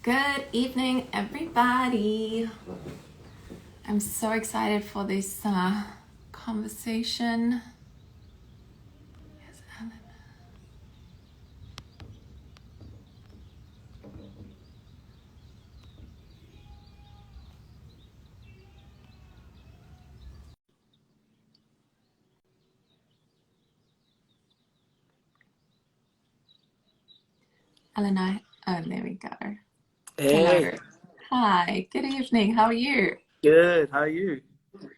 Good evening, everybody. I'm so excited for this conversation. Yes, Alan. Allan, oh, there we go. Hey, Hello. Hi, good evening. How are you? good. How are you?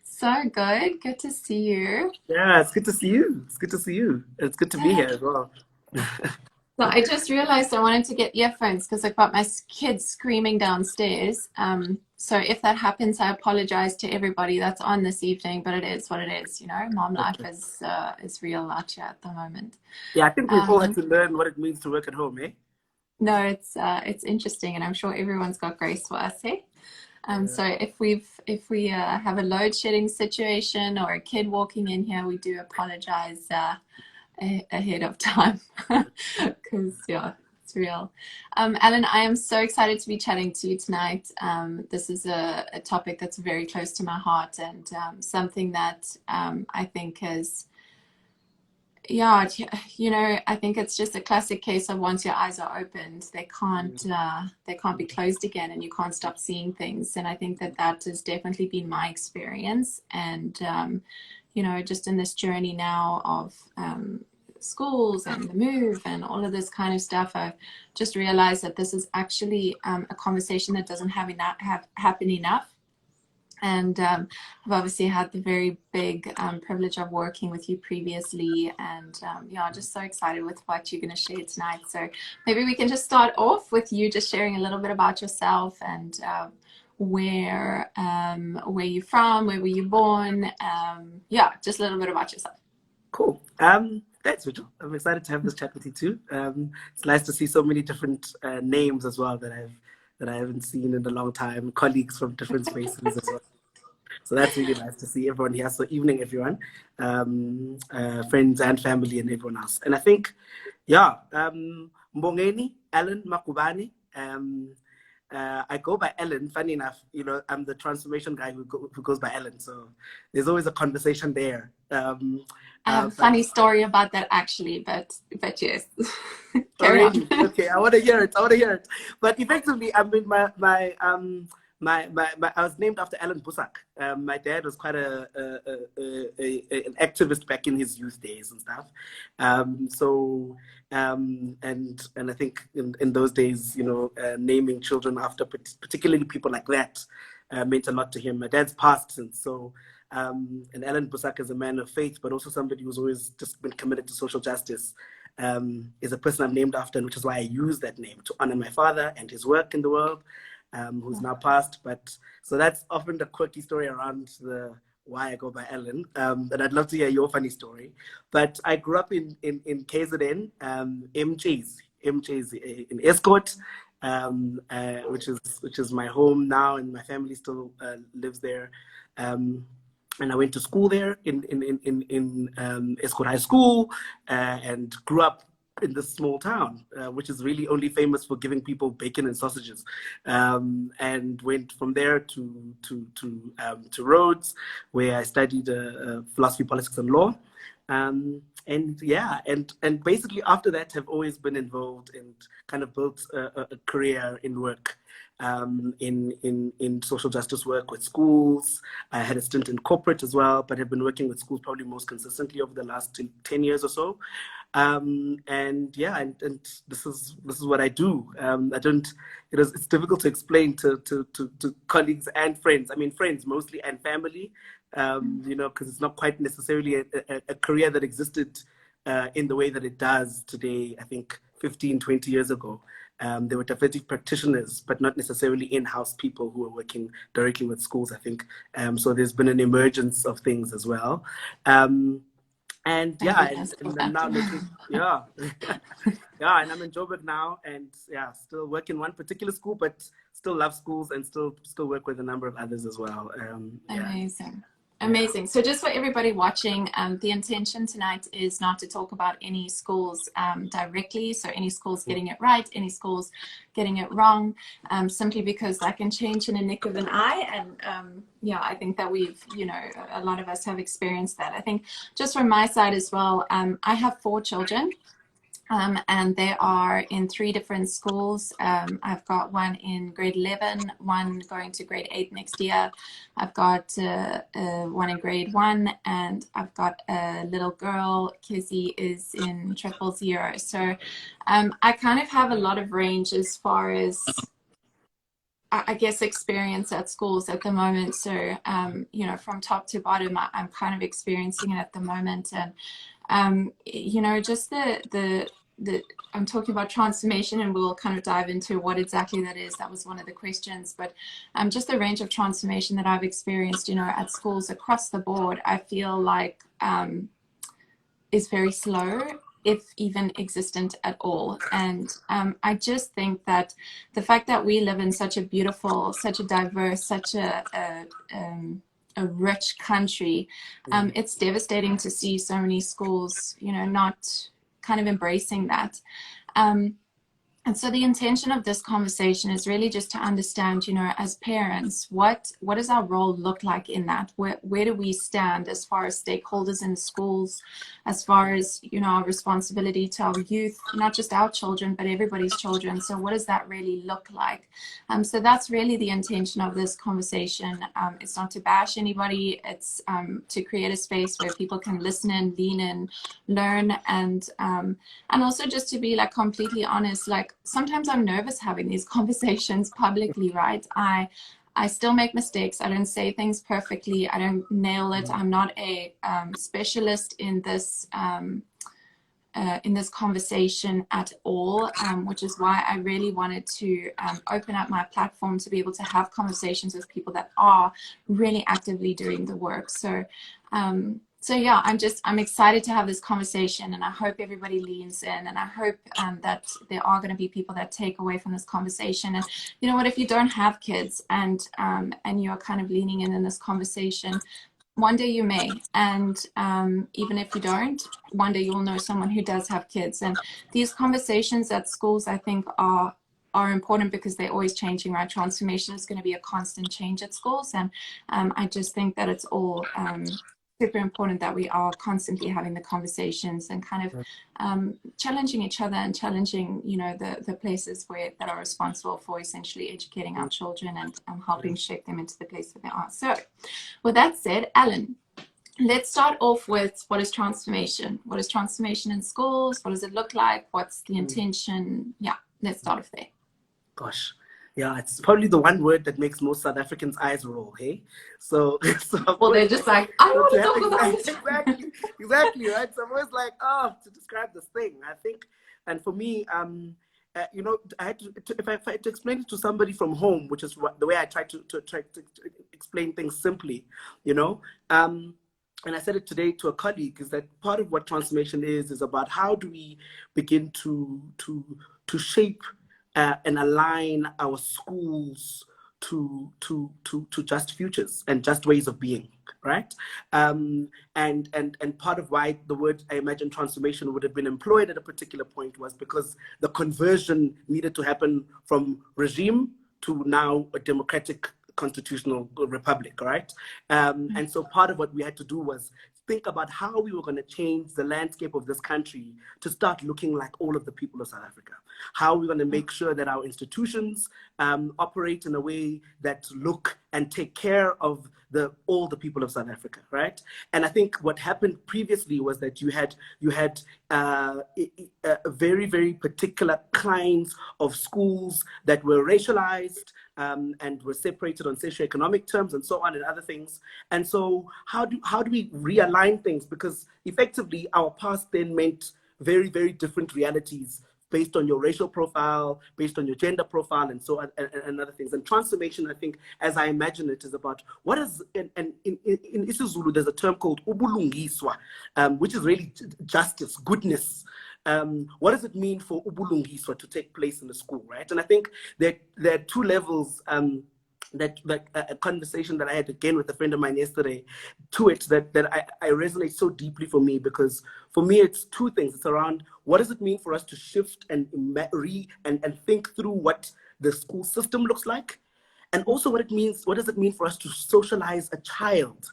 So good. Good to see you. Yeah, it's good to see you. It's good to see you. It's good to be here as well. So I just realized I wanted to get earphones because I've got my kids screaming downstairs. So if that happens, I apologize to everybody that's on this evening, but it is what it is, you know. Mom life Okay. is real out here at the moment. Yeah, I think we've all had Um, to learn what it means to work at home, eh? no, it's interesting, and I'm sure everyone's got grace for us, hey? Yeah. So if we have a load shedding situation or a kid walking in here, we do apologize ahead of time because yeah, it's real. Alan, I am so excited to be chatting to you tonight. This is a topic that's very close to my heart and something that I think has yeah, you know, I think it's just a classic case of once your eyes are opened, they can't be closed again, and you can't stop seeing things. And I think that that has definitely been my experience. And you know, just in this journey now of schools and the move and all of this kind of stuff, I've just realized that this is actually a conversation that doesn't have happen enough. And I've obviously had the very big privilege of working with you previously. And yeah, just so excited with what you're going to share tonight. So maybe we can just start off with you just sharing a little bit about yourself and where you're from, where were you born? Yeah, just a little bit about yourself. Cool. Thanks, Rachel. I'm excited to have this chat with you too. It's nice to see so many different names as well that I haven't seen in a long time. Colleagues from different spaces as well. So that's really nice to see everyone here. So evening, everyone, friends and family and everyone else. And I think, yeah, Mbongeni, Allan, Magubane. I go by Allan. Funny enough, you know, I'm the transformation guy who goes by Allan. So there's always a conversation there. I have a But funny story about that actually, but yes, carry on. already, okay, I want to hear it. I want to hear it. But effectively, I mean, I was named after Alan Busak. My dad was quite an activist back in his youth days and stuff. And I think in those days, you know, naming children after particularly people like that meant a lot to him. My dad's passed since, so and Alan Busak is a man of faith, but also somebody who's always just been committed to social justice. Is a person I'm named after, and which is why I use that name to honor my father and his work in the world, who's now passed. But so that's often the quirky story around the why I go by Ellen. And I'd love to hear your funny story. But I grew up in KZN, MJ's in Escort, which is my home now, and my family still lives there. And I went to school there in Escort High School, and grew up in this small town, which is really only famous for giving people bacon and sausages. And went from there to Rhodes, where I studied philosophy, politics, and law. And yeah, and basically after that, have always been involved and kind of built a career in work, in social justice work with schools. I had a stint in corporate as well, but have been working with schools probably most consistently over the last 10 years or so. And yeah, and this is what I do. I don't. It's difficult to explain to colleagues and friends. I mean, friends mostly and family. You know, because it's not quite necessarily a career that existed in the way that it does today. I think 15, 20 years ago. They were definitely practitioners, but not necessarily in-house people who were working directly with schools, I think. So there's been an emergence of things as well. And yeah, Maybe that's and I'm that. now looking, yeah, yeah, and I'm in Joburg now, and yeah, still work in one particular school, but still love schools and still work with a number of others as well. Yeah. Amazing. Amazing. So just for everybody watching, the intention tonight is not to talk about any schools directly. So any schools getting it right, any schools getting it wrong, simply because that can change in a nick of an eye. And yeah, I think that we've, you know, a lot of us have experienced that. I think just from my side as well, I have 4 children. And they are in 3 different schools. I've got one in grade 11, one going to grade 8 next year. I've got one in grade 1, and I've got a little girl, Kizzy, is in 000. So I kind of have a lot of range as far as, I guess, experience at schools at the moment. So, you know, from top to bottom, I'm kind of experiencing it at the moment. And, you know, just the I'm talking about transformation, and we'll kind of dive into what exactly that is. That was one of the questions, but just the range of transformation that I've experienced, you know, at schools across the board, I feel like is very slow, if even existent at all. And I just think that the fact that we live in such a beautiful, such a diverse, such a rich country, it's devastating to see so many schools, you know, not kind of embracing that. And so the intention of this conversation is really just to understand, you know, as parents, what does our role look like in that? Where do we stand as far as stakeholders in schools, as far as, you know, our responsibility to our youth, not just our children, but everybody's children. So what does that really look like? So that's really the intention of this conversation. It's not to bash anybody. It's to create a space where people can listen in, lean in, learn, and also just to be like completely honest. Like, sometimes I'm nervous having these conversations publicly, right? I still make mistakes. I don't say things perfectly. I don't nail it. I'm not a specialist in this conversation at all, which is why I really wanted to open up my platform to be able to have conversations with people that are really actively doing the work. So yeah, I'm excited to have this conversation, and I hope everybody leans in, and I hope that there are going to be people that take away from this conversation. And you know what, if you don't have kids and you're kind of leaning in this conversation, one day you may, and even if you don't, one day you'll know someone who does have kids. And these conversations at schools, I think, are important because they're always changing, right? Transformation is going to be a constant change at schools, and I just think that it's all super important that we are constantly having the conversations and kind of challenging each other and challenging, you know, the places that are responsible for essentially educating our children and helping shape them into the place that they are. So with that said, Allan, let's start off with, what is transformation? What is transformation in schools? What does it look like? What's the intention? Yeah, let's start off there. Gosh. Yeah, it's probably the one word that makes most South Africans' eyes roll, hey? So well, they're just like, I want to talk about it. Exactly, right? So I'm always like, to describe this thing. I think, and for me, you know, I had to, if I had to explain it to somebody from home, which is the way I try to explain things simply, you know, and I said it today to a colleague, is that part of what transformation is about how do we begin to shape and align our schools to just futures and just ways of being, right? And part of why the word, I imagine, transformation would have been employed at a particular point was because the conversion needed to happen from regime to now a democratic constitutional republic, right? And so part of what we had to do was think about how we were going to change the landscape of this country to start looking like all of the people of South Africa. How we're going to make sure that our institutions operate in a way that look and take care of all the people of South Africa, right? And I think what happened previously was that you had very, very particular kinds of schools that were racialized and were separated on socioeconomic terms and so on and other things. And so how do we realign things? Because effectively our past then meant very, very different realities based on your racial profile, based on your gender profile, and so on, and other things. And transformation, I think, as I imagine it, is about what is, in isiZulu, there's a term called ubulungiswa, which is really justice, goodness. What does it mean for ubulungiswa to take place in the school, right? And I think there are 2 levels a conversation that I had again with a friend of mine yesterday, to it that I resonate so deeply for me, because for me it's two things. It's around what does it mean for us to shift and think through what the school system looks like, and also what does it mean for us to socialize a child,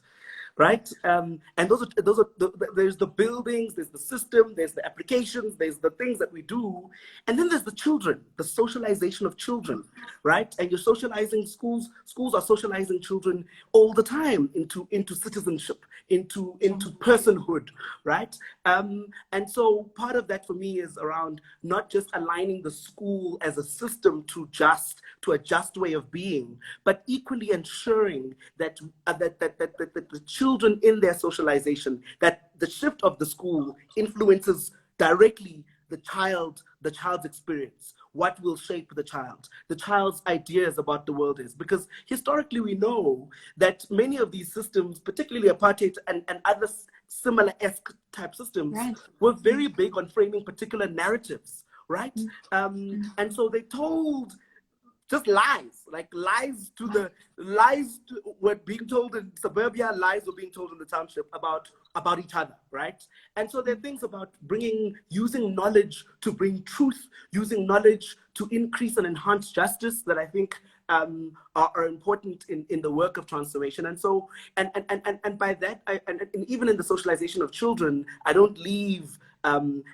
right? And there's the buildings, there's the system, there's the applications, there's the things that we do, and then there's the children, the socialization of children, right? And you're socializing schools are socializing children all the time into citizenship, into personhood, right? And so part of that for me is around not just aligning the school as a system to a just way of being, but equally ensuring that the children in their socialization, that the shift of the school influences directly the child's experience, what will shape the child's ideas about the world is. Because historically we know that many of these systems, particularly apartheid and other similar-esque type systems, right, were very big on framing particular narratives, right? And so they told just lies, like lies were being told in suburbia, lies were being told in the township about each other, right? And so there are things about using knowledge to bring truth, using knowledge to increase and enhance justice that I think are important in the work of transformation. And so, and by that, and even in the socialization of children, I don't leave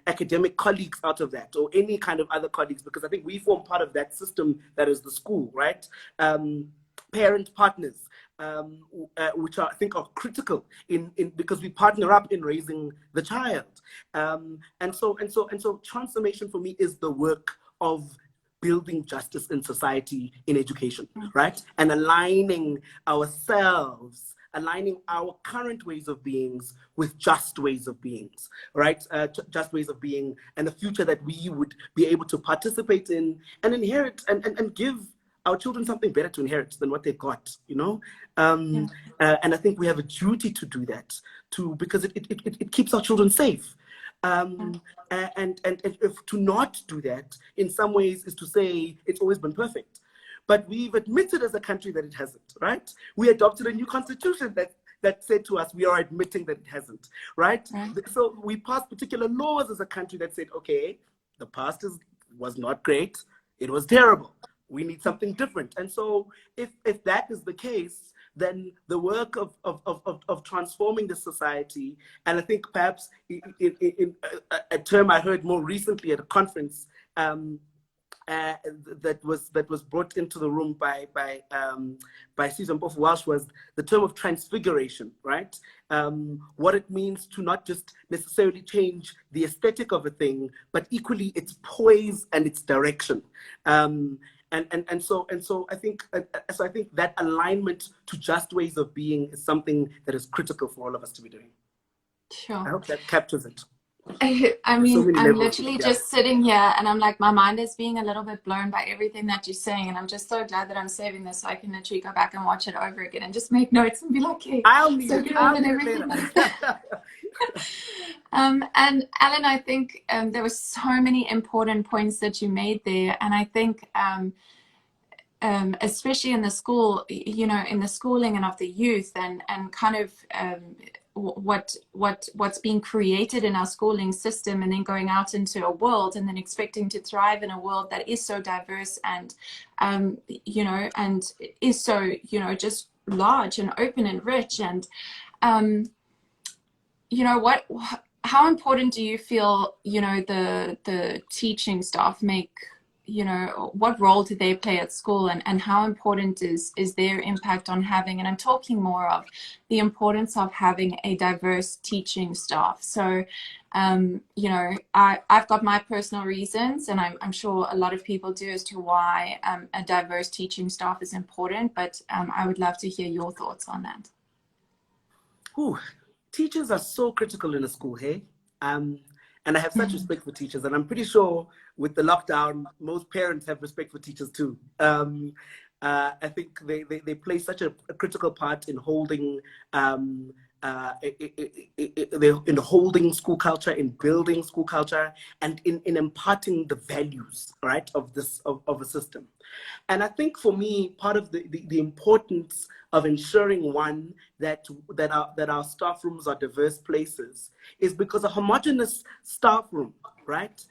academic colleagues out of that, or any kind of other colleagues, because I think we form part of that system that is the school, right? Parent partners, which I think are critical because we partner up in raising the child. And so transformation for me is the work of building justice in society, in education, right? And aligning ourselves, aligning our current ways of beings with just ways of beings, right? Just ways of being, and the future that we would be able to participate in and inherit and give our children something better to inherit than what they've got, you know? And I think we have a duty to do that, because it keeps our children safe. And if to not do that, in some ways, is to say it's always been perfect. But we've admitted as a country that it hasn't, right? We adopted a new constitution that said to us, we are admitting that it hasn't, right? So we passed particular laws as a country that said, okay, the past was not great, it was terrible. We need something different. And so if that is the case, then the work of transforming the society, and I think perhaps in a term I heard more recently at a conference, that was brought into the room by Susan Boff Walsh, was the term of transfiguration, right? What it means to not just necessarily change the aesthetic of a thing, but equally its poise and its direction. And so I think that alignment to just ways of being is something that is critical for all of us to be doing. Sure. I hope that captures it. I mean, I'm literally just sitting here and I'm like, my mind is being a little bit blown by everything that you're saying. And I'm just so glad that I'm saving this so I can literally go back and watch it over again and just make notes and be like, hey, I'll need so it. I'll need it later. And Allan, I think there were so many important points that you made there. And I think especially in the school, you know, in the schooling and of the youth and kind of what's being created in our schooling system, and then going out into a world and then expecting to thrive in a world that is so diverse and you know, and is so, you know, just large and open and rich. And you know, how important do you feel, you know, the teaching staff make, you know, what role do they play at school, and how important is their impact on having, and I'm talking more of the importance of having a diverse teaching staff. So, you know, I've got my personal reasons, and I'm sure a lot of people do, as to why a diverse teaching staff is important, but I would love to hear your thoughts on that. Ooh, teachers are so critical in a school, hey? And I have such respect for teachers, and I'm pretty sure with the lockdown, most parents have respect for teachers too. I think they play such a critical part in holding in holding school culture, in building school culture, and in imparting the values, right, of a system. And I think for me, part of the importance of ensuring, one, that our staff rooms are diverse places is because a homogeneous staff room, right,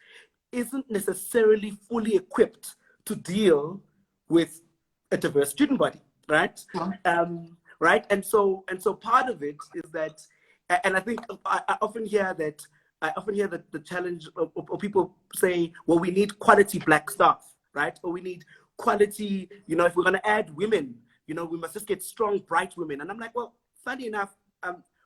isn't necessarily fully equipped to deal with a diverse student body, right? Yeah. Right, and so part of it is that, and I think I often hear that the challenge, or people say, well, we need quality Black staff, right? Or we need quality, if we're going to add women, we must just get strong, bright women. And I'm like, well, funny enough,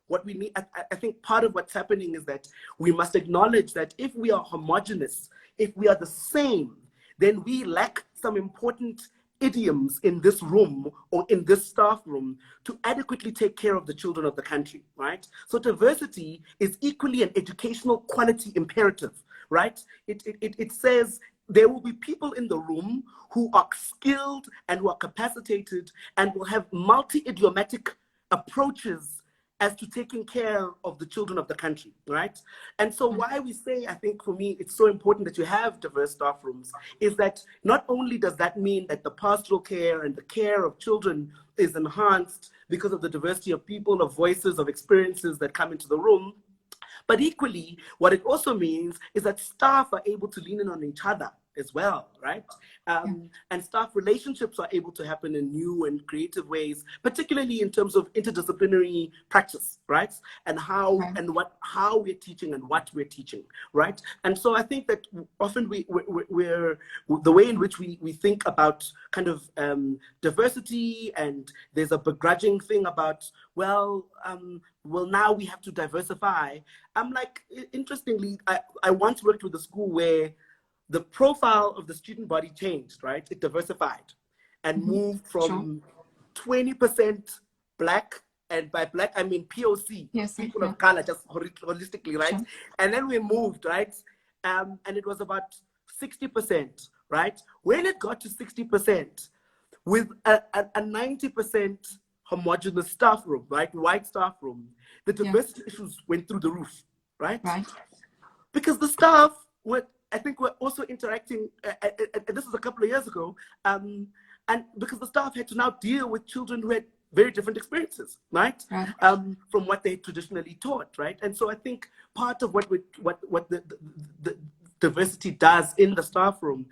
what we need, I think part of what's happening is that we must acknowledge that if we are homogenous, if we are the same, then we lack some important idioms in this room or in this staff room to adequately take care of the children of the country, right? So diversity is equally an educational quality imperative, right? It says there will be people in the room who are skilled and who are capacitated and will have multi-idiomatic approaches as to taking care of the children of the country, right? And so why we say, I think for me, it's so important that you have diverse staff rooms is that not only does that mean that the pastoral care and the care of children is enhanced because of the diversity of people, of voices, of experiences that come into the room, but equally, what it also means is that staff are able to lean in on each other as well, right? And staff relationships are able to happen in new and creative ways, particularly in terms of interdisciplinary practice, right? And how we're teaching and what we're teaching, right? And so I think that often we're the way in which we think about kind of diversity, and there's a begrudging thing about, well, now we have to diversify. I'm like, interestingly, I once worked with a school where the profile of the student body changed, right? It diversified and moved from 20% Black, and by Black, I mean POC, people of color, just holistically, right? Sure. And then we moved, right? And it was about 60%, right? When it got to 60%, with a 90% homogeneous staff room, right? White staff room, the diversity issues went through the roof, right? Right. Because the staff I think we're also interacting, and this was a couple of years ago, and because the staff had to now deal with children who had very different experiences, right? From what they traditionally taught, right? And so I think part of what the diversity does in the staff room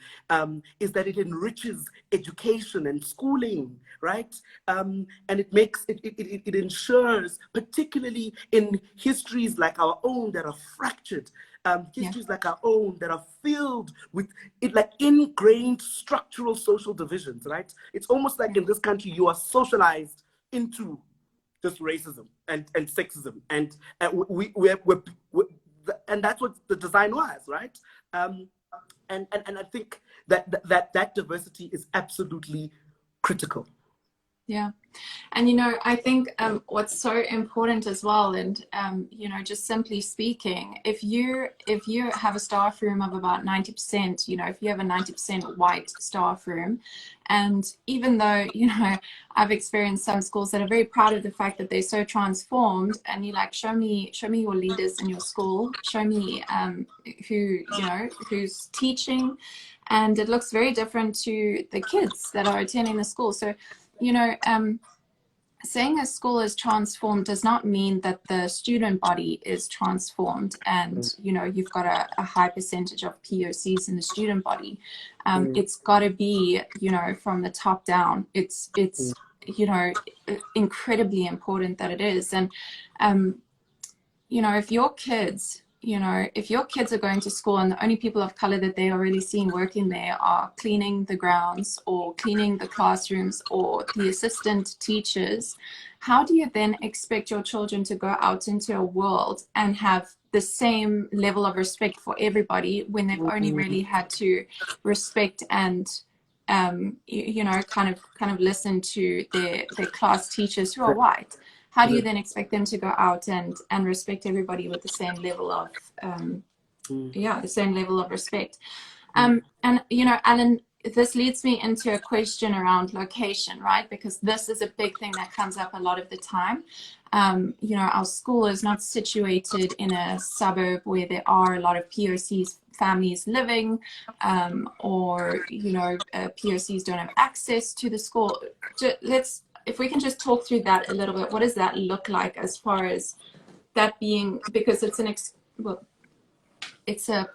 is that it enriches education and schooling, right? And it ensures, particularly in histories like our own that are fractured, histories like our own that are filled with like ingrained structural social divisions, right? It's almost like in this country you are socialized into just racism and sexism, and and that's what the design was, right? And I think that diversity is absolutely critical. Yeah. And, I think what's so important as well, and, just simply speaking, if you have a staff room of about 90%, if you have a 90% white staff room, and even though, I've experienced some schools that are very proud of the fact that they're so transformed, and you're like, show me your leaders in your school, show me who's teaching, and it looks very different to the kids that are attending the school. So, saying a school is transformed does not mean that the student body is transformed and, you've got a high percentage of POCs in the student body. It's got to be, from the top down. It's incredibly important that it is. And, if your kids are going to school and the only people of color that they are really seeing working there are cleaning the grounds or cleaning the classrooms or the assistant teachers, how do you then expect your children to go out into a world and have the same level of respect for everybody when they've only really had to respect and kind of listen to their class teachers who are white? How do you then expect them to go out and respect everybody with the same level of, the same level of respect? And, Allan, this leads me into a question around location, right? Because this is a big thing that comes up a lot of the time. You know, our school is not situated in a suburb where there are a lot of POCs families living, or, you know, POCs don't have access to the school. If we can just talk through that a little bit, what does that look like as far as that being, because it's well, it's a,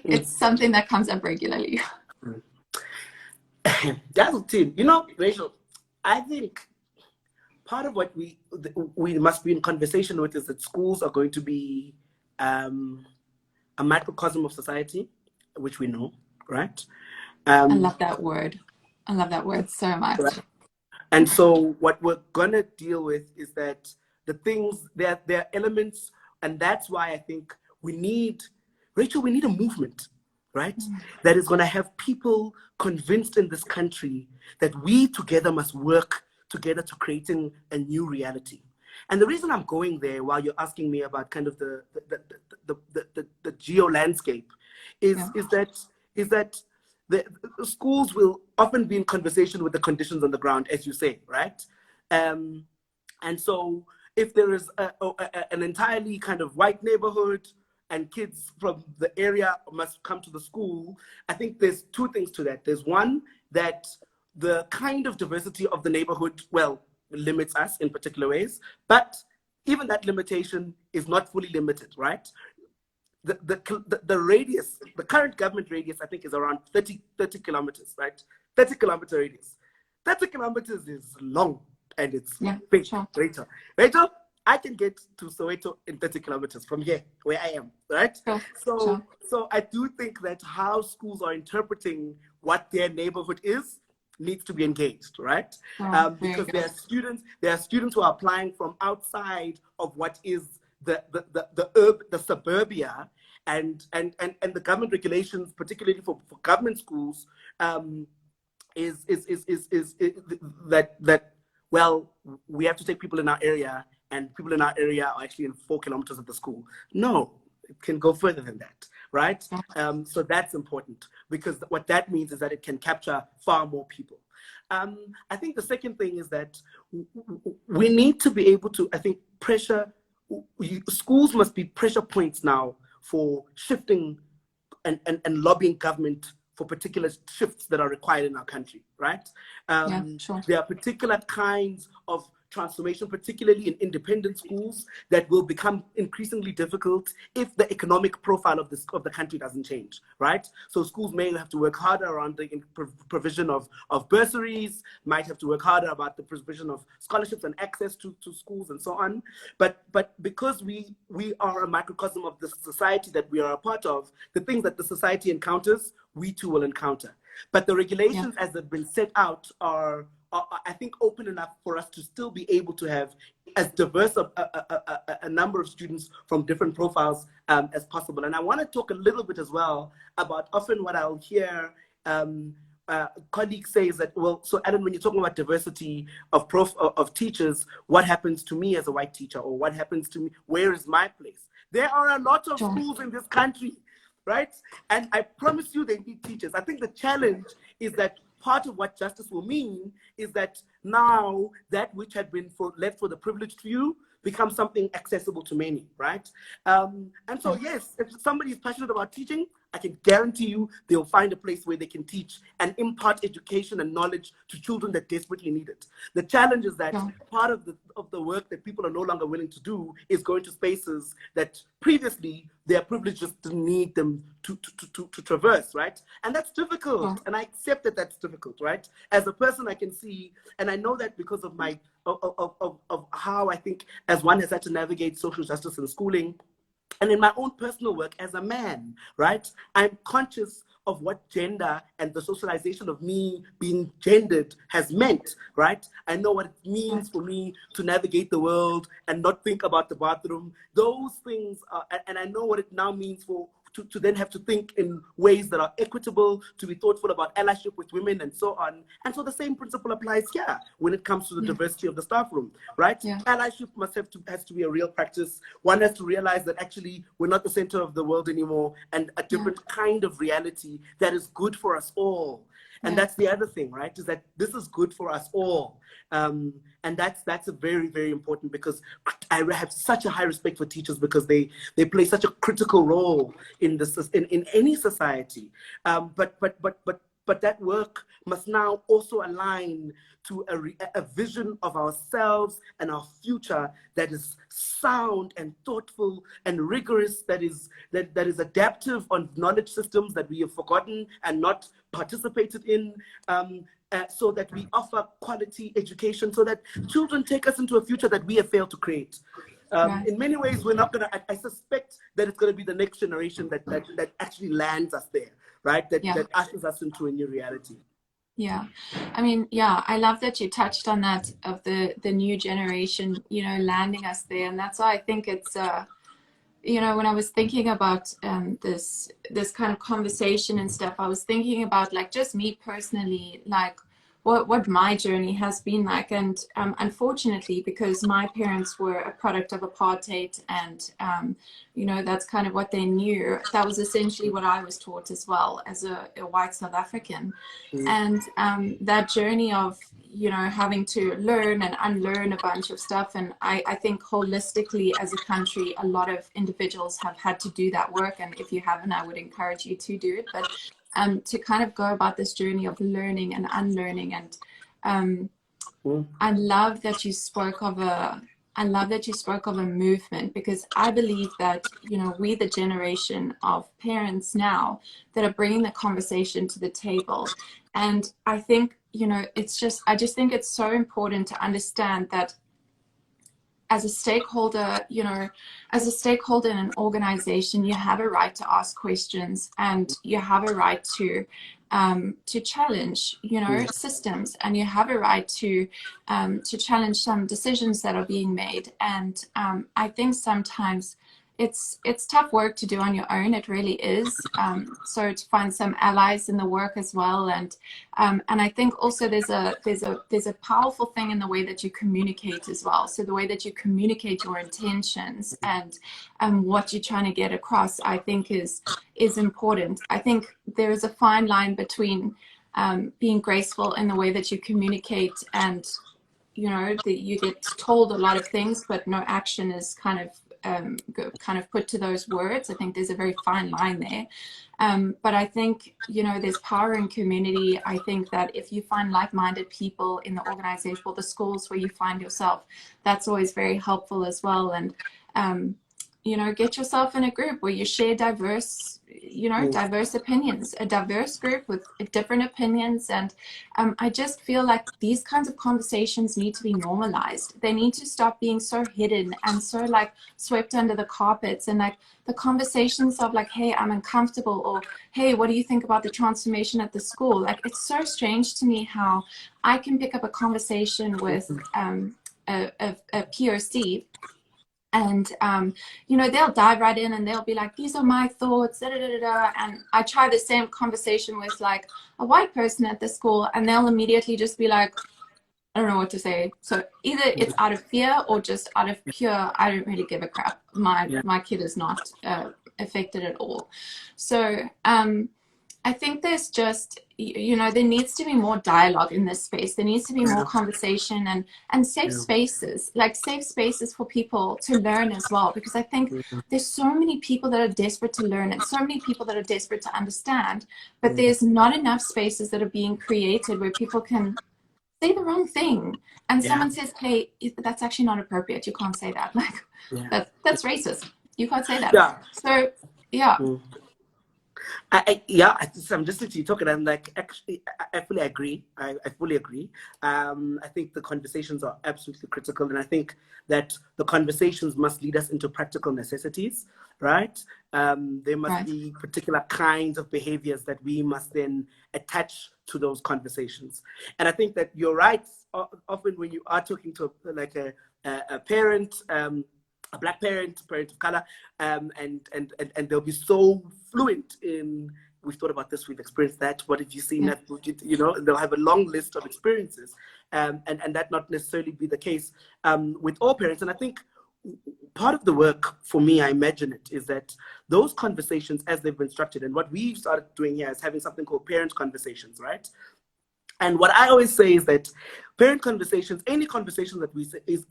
it's something that comes up regularly. That's the thing. You know, Rachel, I think part of what we must be in conversation with is that schools are going to be a microcosm of society, which we know, right? I love that word. I love that word so much. Right? And so what we're going to deal with is that the things, there are elements, and that's why I think we need, Rachel, we need a movement, right? That is going to have people convinced in this country that we together must work together to creating a new reality. And the reason I'm going there while you're asking me about kind of the geo landscape is that the schools will often be in conversation with the conditions on the ground, as you say, right? And so if there is an entirely kind of white neighborhood and kids from the area must come to the school, I think there's two things to that. There's one, that the kind of diversity of the neighborhood, well, limits us in particular ways, but even that limitation is not fully limited, right? The radius, the current government radius, I think is around 30 kilometers, right? 30 kilometer radius. 30 kilometers is long and it's big. Sure. Rachel, I can get to Soweto in 30 kilometers from here, where I am, right? Sure. So I do think that how schools are interpreting what their neighborhood is needs to be engaged, right? Because there are students who are applying from outside of what is the suburbia, and the government regulations, particularly for government schools, is that well, we have to take people in our area, and people in our area are actually in 4 kilometers of the school. No, it can go further than that, right? So that's important, because what that means is that it can capture far more people. I think the second thing is that we need to be able to, I think, schools must be pressure points now for shifting and lobbying government for particular shifts that are required in our country, right? Sure. There are particular kinds of transformation, particularly in independent schools, that will become increasingly difficult if the economic profile of the country doesn't change, right? So schools may have to work harder around the provision of bursaries, might have to work harder about the provision of scholarships and access to schools and so on. But because we are a microcosm of the society that we are a part of, the things that the society encounters, we too will encounter. But the regulations as they've been set out are I think, open enough for us to still be able to have as diverse a number of students from different profiles as possible. And I want to talk a little bit as well about often what I'll hear colleagues say is that, well, so Allan, when you're talking about diversity of teachers, what happens to me as a white teacher, or what happens to me, where is my place? There are a lot of schools in this country, right? And I promise you they need teachers. I think the challenge is that part of what justice will mean is that now that which had been left for the privileged few becomes something accessible to many, right? And so, yes, if somebody is passionate about teaching, I can guarantee you they'll find a place where they can teach and impart education and knowledge to children that desperately need it. The challenge is that part of the work that people are no longer willing to do is going to spaces that previously their privilege just didn't need them to traverse, right? And that's difficult, and I accept that that's difficult, right? As a person, I can see, and I know that because of my of how I think as one has had to navigate social justice in schooling, and in my own personal work as a man, right? I'm conscious of what gender and the socialization of me being gendered has meant, right? I know what it means for me to navigate the world and not think about the bathroom. Those things, and I know what it now means to then have to think in ways that are equitable, to be thoughtful about allyship with women and so on. And so the same principle applies here when it comes to the diversity of the staff room, right? Allyship has to be a real practice. One has to realize that actually we're not the center of the world anymore, and a different kind of reality that is good for us all. And that's the other thing, right? Is that this is good for us all. And that's a very, very important, because I have such a high respect for teachers, because they play such a critical role in this in any society. But that work must now also align to a vision of ourselves and our future that is sound and thoughtful and rigorous, that is adaptive on knowledge systems that we have forgotten and not participated in, so that we offer quality education, so that children take us into a future that we have failed to create. In many ways, we're not going to, I suspect that it's going to be the next generation that actually lands us there, right? That ushers us into a new reality. Yeah, I mean, I love that you touched on that, of the new generation, landing us there. And that's why I think it's, when I was thinking about this kind of conversation and stuff, I was thinking about, like, just me personally, like what my journey has been like. And unfortunately, because my parents were a product of apartheid, and that's kind of what they knew, that was essentially what I was taught as well, as a white South African. And that journey of having to learn and unlearn a bunch of stuff. And I think holistically as a country, a lot of individuals have had to do that work. And if you haven't, I would encourage you to do it. But to kind of go about this journey of learning and unlearning. And I love that you spoke of a movement, because I believe that, we, the generation of parents now that are bringing the conversation to the table. And I think, I just think it's so important to understand that as a stakeholder, in an organization, you have a right to ask questions, and you have a right to challenge, systems, and you have a right to challenge some decisions that are being made. And I think sometimes it's tough work to do on your own. It really is. So to find some allies in the work as well. And I think also there's a powerful thing in the way that you communicate as well. So the way that you communicate your intentions and what you're trying to get across, I think is important. I think there is a fine line between being graceful in the way that you communicate, and that you get told a lot of things, but no action is kind of put to those words. I think there's a very fine line there. But I think, there's power in community. I think that if you find like-minded people in the organization or the schools where you find yourself, that's always very helpful as well. And, get yourself in a group where you share diverse opinions, a diverse group with different opinions. And I just feel like these kinds of conversations need to be normalized. They need to stop being so hidden and so like swept under the carpets. And like the conversations of like, hey, I'm uncomfortable, or hey, what do you think about the transformation at the school? Like, it's so strange to me how I can pick up a conversation with a POC, and they'll dive right in and they'll be like, these are my thoughts, da, da, da, da. And I try the same conversation with like a white person at the school, and they'll immediately just be like, I don't know what to say. So either it's out of fear or just out of pure, I don't really give a crap. My kid is not affected at all. So I think there's just, there needs to be more dialogue in this space. There needs to be more conversation and safe spaces, like safe spaces for people to learn as well. Because I think there's so many people that are desperate to learn, and so many people that are desperate to understand, but there's not enough spaces that are being created where people can say the wrong thing. And someone says, hey, that's actually not appropriate. You can't say that. Like, that's racist. You can't say that. Yeah. So, yeah. I'm just literally talking. I'm like, actually, I fully agree. I fully agree. I think the conversations are absolutely critical, and I think that the conversations must lead us into practical necessities, right? There must be particular kinds of behaviors that we must then attach to those conversations. And I think that you're right. Often when you are talking to like a parent, a black parent, parent of color, and they'll be so fluent in, we've thought about this, we've experienced that, what did you see, Yeah. you know, they'll have a long list of experiences, and that not necessarily be the case with all parents. And I think part of the work for me, I imagine it, is that those conversations as they've been structured, and what we've started doing here is having something called parent conversations, right? And what I always say is that parent conversations, any conversation that we say is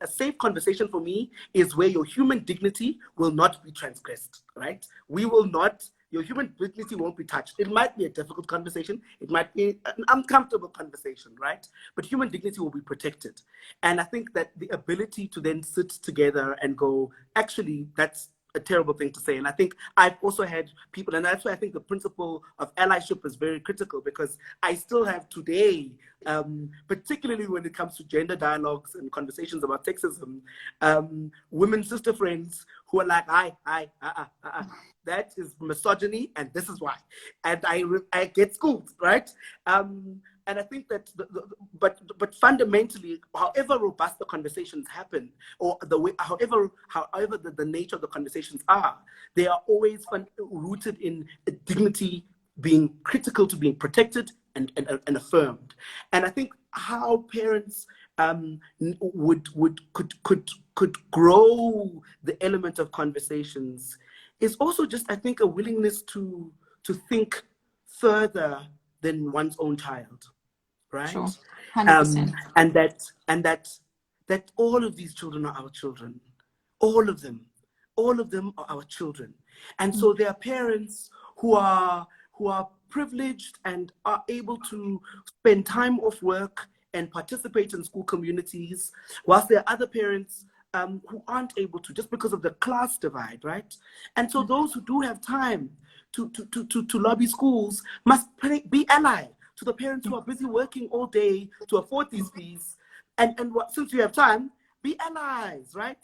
a safe conversation for me, is where your human dignity will not be transgressed, right? We will not, your human dignity won't be touched. It might be a difficult conversation. It might be an uncomfortable conversation, right? But human dignity will be protected. And I think that the ability to then sit together and go, actually, that's a terrible thing to say. And I think I've also had people, and that's why I think the principle of allyship is very critical, because I still have today, particularly when it comes to gender dialogues and conversations about sexism, women sister friends who are like, that is misogyny, and this is why. And I get schooled, right? And I think that, but fundamentally, however robust the conversations happen, or the way, however the nature of the conversations are, they are always rooted in dignity being critical to being protected and affirmed. And I think how parents could grow the element of conversations is also just, I think, a willingness to think further than one's own child, right? Sure, 100%. And that all of these children are our children, all of them are our children. And so there are parents who are privileged and are able to spend time off work and participate in school communities, whilst there are other parents who aren't able to, just because of the class divide, right? And so those who do have time to lobby schools must be ally to the parents who are busy working all day to afford these fees. And since you have time, be allies, right?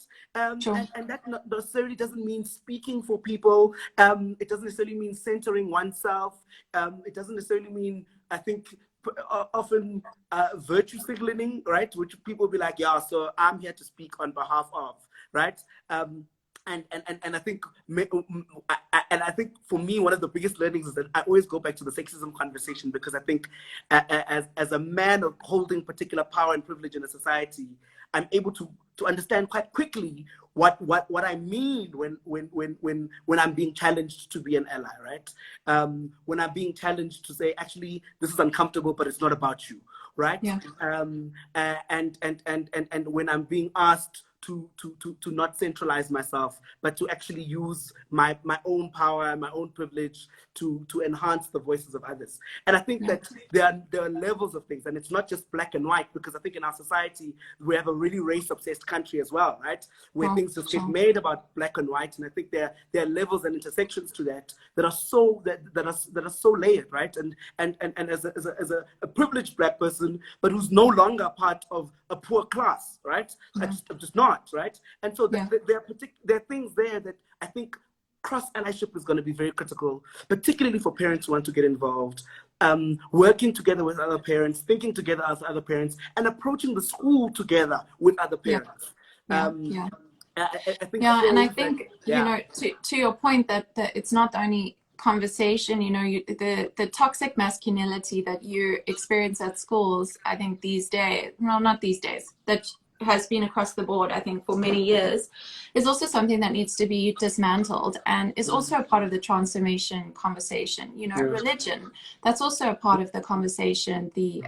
Sure. And that not necessarily doesn't mean speaking for people. It doesn't necessarily mean centering oneself. It doesn't necessarily mean, I think, often virtue signaling, right? Which people will be like, yeah, so I'm here to speak on behalf of, right? And I think, and I think for me, one of the biggest learnings is that I always go back to the sexism conversation, because I think as a man of holding particular power and privilege in a society, I'm able to understand quite quickly what I mean when I'm being challenged to be an ally, right? When I'm being challenged to say, actually, this is uncomfortable, but it's not about you, right? Yeah. And when I'm being asked to not centralize myself, but to actually use my own power and my own privilege to enhance the voices of others. And I think that there are levels of things, and it's not just black and white, because I think in our society we have a really race-obsessed country as well, right? Where things just get made about black and white, and I think there are levels and intersections to that are so that are so layered, right? And as a privileged black person, but who's no longer part of a poor class, right? I'm just not, right? And so there are things there that I think cross-allyship is going to be very critical, particularly for parents who want to get involved, working together with other parents, thinking together as other parents, and approaching the school together with other parents. I think and I think, you know, to your point that it's not only conversation, you know, the toxic masculinity that you experience at schools, I think these days, well, not these days, that has been across the board, I think, for many years, is also something that needs to be dismantled, and is also a part of the transformation conversation. You know, religion, that's also a part of the conversation, the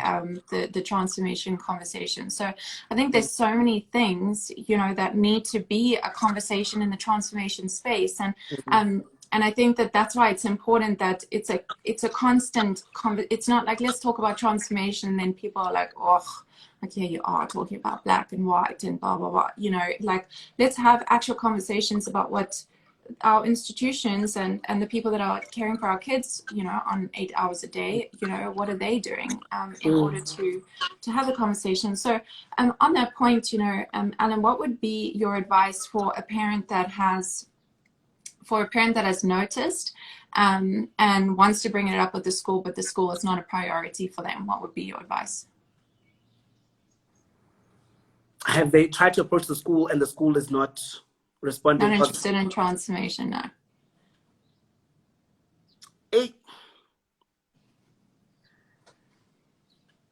transformation conversation. So I think there's so many things, you know, that need to be a conversation in the transformation space. And I think that that's why it's important that it's a constant, it's not like, let's talk about transformation, and then people are like, oh, like, here you are talking about black and white and blah, blah, blah. You know, like, let's have actual conversations about what our institutions and the people that are caring for our kids, you know, on 8 hours a day, you know, what are they doing in order to have a conversation. So on that point, you know, Allan, what would be your advice for a parent that has noticed and wants to bring it up with the school, but the school is not a priority for them? What would be your advice? Have they tried to approach the school and the school is not responding Not positively. interested in transformation now.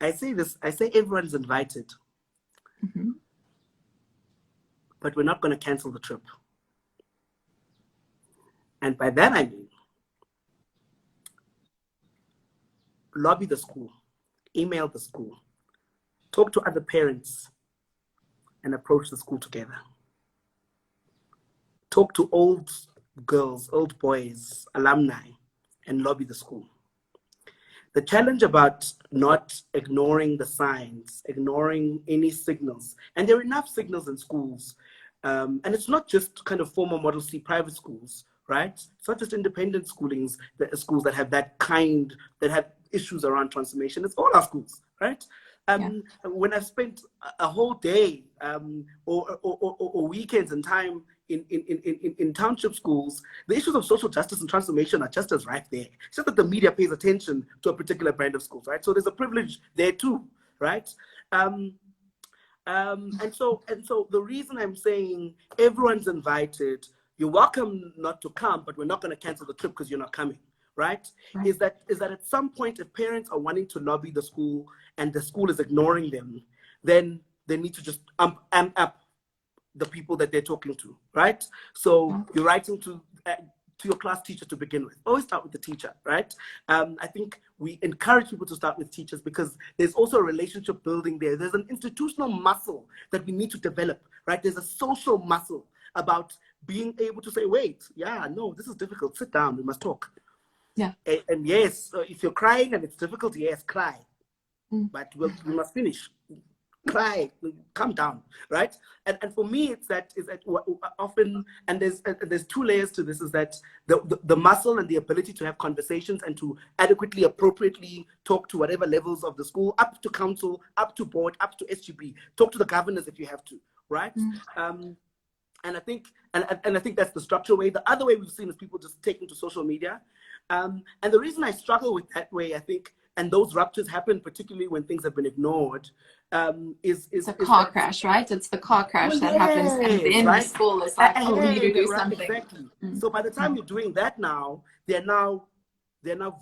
I say this, I say everyone's invited, but we're not going to cancel the trip. And by that I mean, lobby the school, email the school, talk to other parents, and approach the school together. Talk to old girls, old boys, alumni, and lobby the school. The challenge about not ignoring the signs, ignoring any signals, and there are enough signals in schools, and it's not just kind of former Model C private schools, right? It's not just independent schoolings, schools that have that have issues around transformation. It's all our schools, right? When I've spent a whole day or weekends and time in township schools, the issues of social justice and transformation are just as right there. It's just that the media pays attention to a particular brand of schools, right? So there's a privilege there too, right? And so the reason I'm saying everyone's invited, you're welcome not to come, but we're not going to cancel the trip because you're not coming, right? Is that at some point, if parents are wanting to lobby the school and the school is ignoring them, then they need to just amp up the people that they're talking to, right? So you're writing to your class teacher to begin with. Always start with the teacher, right? I think we encourage people to start with teachers because there's also a relationship building there. There's an institutional muscle that we need to develop, right? There's a social muscle about being able to say, wait, yeah, no, this is difficult. Sit down, we must talk. Yeah. And yes, if you're crying and it's difficult, yes, cry. But we must finish. Cry, calm down, right? And for me, is that often, and there's two layers to this, is that the muscle and the ability to have conversations and to adequately, appropriately talk to whatever levels of the school, up to council, up to board, up to SGB, talk to the governors if you have to, right? And I think that's the structural way. The other way we've seen is people just taking to social media. And the reason I struggle with that way, I think, and those ruptures happen particularly when things have been ignored, is a car crash, right? It's the car crash that happens, and then the school is like, oh, we need to do something. Exactly. So by the time you're doing that now, they're now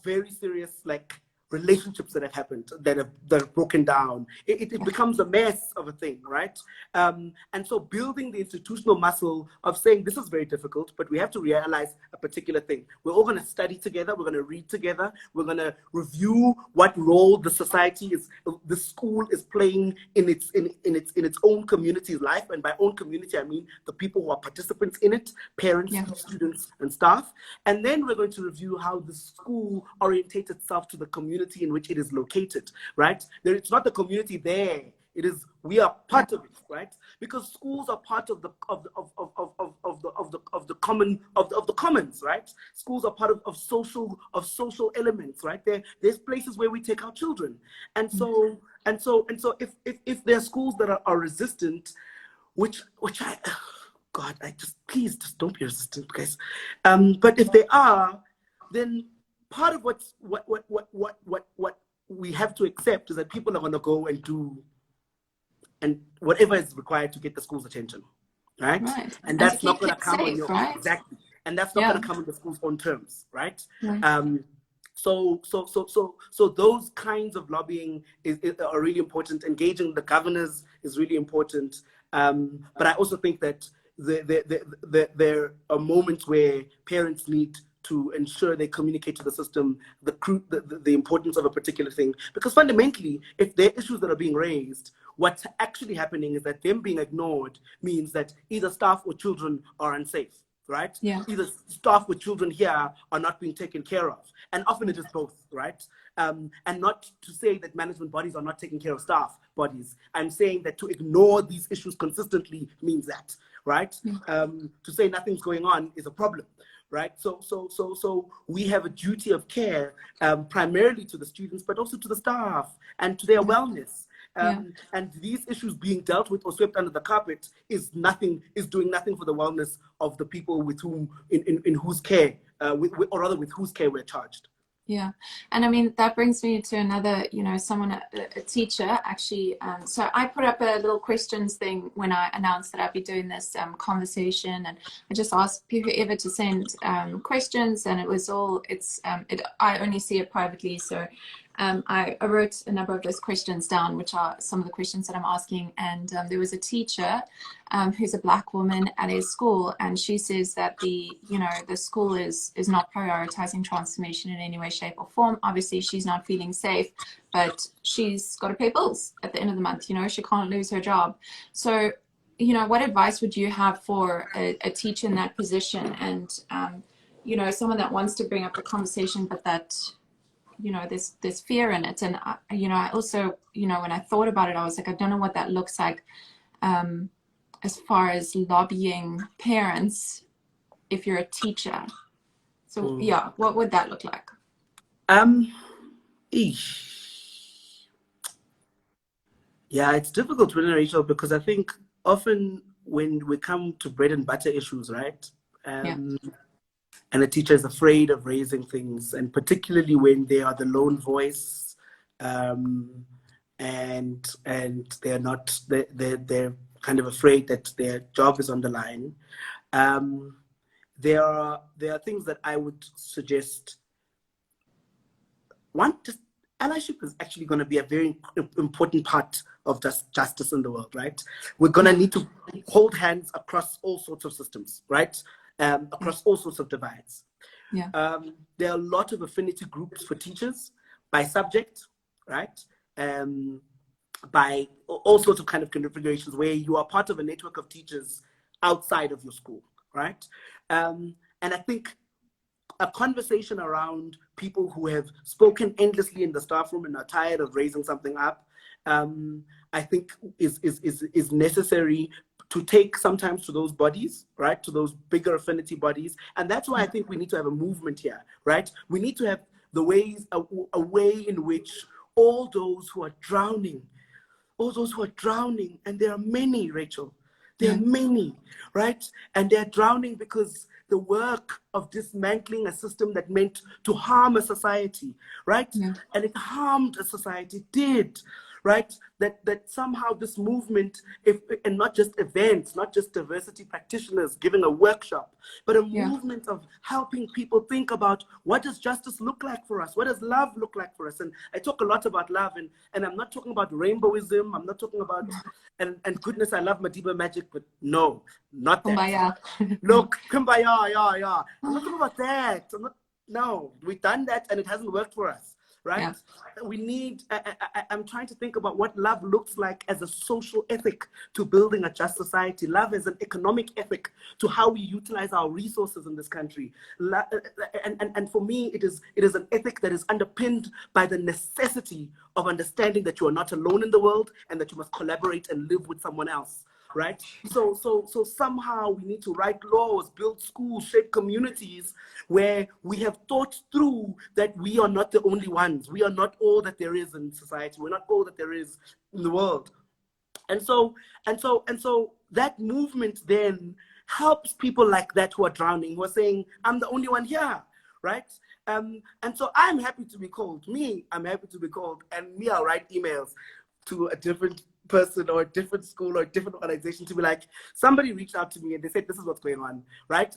very serious, like, relationships that have happened, that are broken down. It becomes a mess of a thing, right? And so building the institutional muscle of saying this is very difficult, but we have to realize a particular thing. We're all going to study together. We're going to read together. We're going to review what role the society is, the school is playing in its own community's life. And by own community, I mean the people who are participants in it, parents, students, and staff. And then we're going to review how the school orientates itself to the community in which it is located, right? It's not the community there. It is, we are part of it, right? Because schools are part of the commons, right? Schools are part of social elements, right? There's places where we take our children, and so if there are schools that are resistant, which please don't be resistant, guys. But if they are, then part of what we have to accept is that people are going to go and do whatever is required to get the school's attention, right? And that's not going to come on your own. Exactly. And that's not going to come on the school's own terms, right? So those kinds of lobbying are really important. Engaging the governors is really important. But I also think that there are moments where parents need to ensure they communicate to the system the importance of a particular thing. Because fundamentally, if there are issues that are being raised, what's actually happening is that them being ignored means that either staff or children are unsafe, right? Either staff or children here are not being taken care of. And often it is both, right? And not to say that management bodies are not taking care of staff bodies. I'm saying that to ignore these issues consistently means that, right? To say nothing's going on is a problem. Right, so we have a duty of care, primarily to the students, but also to the staff and to their wellness. And these issues being dealt with or swept under the carpet is doing nothing for the wellness of the people with whom, in whose care, or rather with whose care we're charged. Yeah. And I mean, that brings me to another, someone, a teacher actually. So I put up a little questions thing when I announced that I'd be doing this conversation. And I just asked people ever to send questions, and it was all, I only see it privately. So I wrote a number of those questions down, which are some of the questions that I'm asking. And there was a teacher who's a Black woman at a school, and she says that the school is not prioritizing transformation in any way, shape, or form. Obviously, she's not feeling safe, but she's got to pay bills at the end of the month. She can't lose her job. So, what advice would you have for a teacher in that position, and someone that wants to bring up the conversation, but that there's fear in it. And I also, when I thought about it, I was like, I don't know what that looks like as far as lobbying parents if you're a teacher. So yeah, what would that look like? Yeah, it's difficult, really, Rachel, because I think often when we come to bread and butter issues, right? And a teacher is afraid of raising things, and particularly when they are the lone voice, and they're kind of afraid that their job is on the line. There are things that I would suggest. One, just allyship is actually going to be a very important part of justice in the world, right? We're going to need to hold hands across all sorts of systems, right? Across all sorts of divides. Yeah. There are a lot of affinity groups for teachers by subject, right? By all sorts of kind of configurations where you are part of a network of teachers outside of your school, right? And I think a conversation around people who have spoken endlessly in the staff room and are tired of raising something up, I think is necessary to take sometimes to those bodies, right? To those bigger affinity bodies. And that's why I think we need to have a movement here, right? We need to have the ways, a way in which all those who are drowning, and there are many, Rachel, there are many, right? And they're drowning because the work of dismantling a system that meant to harm a society, right? Yeah. And it harmed a society, did, right? That somehow this movement, and not just events, not just diversity practitioners giving a workshop, but a movement of helping people think about what does justice look like for us? What does love look like for us? And I talk a lot about love, and I'm not talking about rainbowism. I'm not talking about, and goodness, I love Madiba magic, but no, not that. Kumbaya. Look, kumbaya, yeah. I'm not talking about that. No, we've done that and it hasn't worked for us. Right? Yeah. We need, I'm trying to think about what love looks like as a social ethic to building a just society. Love as an economic ethic to how we utilize our resources in this country. And for me, it is an ethic that is underpinned by the necessity of understanding that you are not alone in the world and that you must collaborate and live with someone else. Right? So somehow we need to write laws, build schools, shape communities where we have thought through that we are not the only ones. We are not all that there is in society. We're not all that there is in the world. And so that movement then helps people like that who are drowning, who are saying, I'm the only one here, right? And so I'm happy to be called. I'm happy to be called. And I'll write emails to a different person or a different school or a different organization to be like, somebody reached out to me and they said, this is what's going on, right?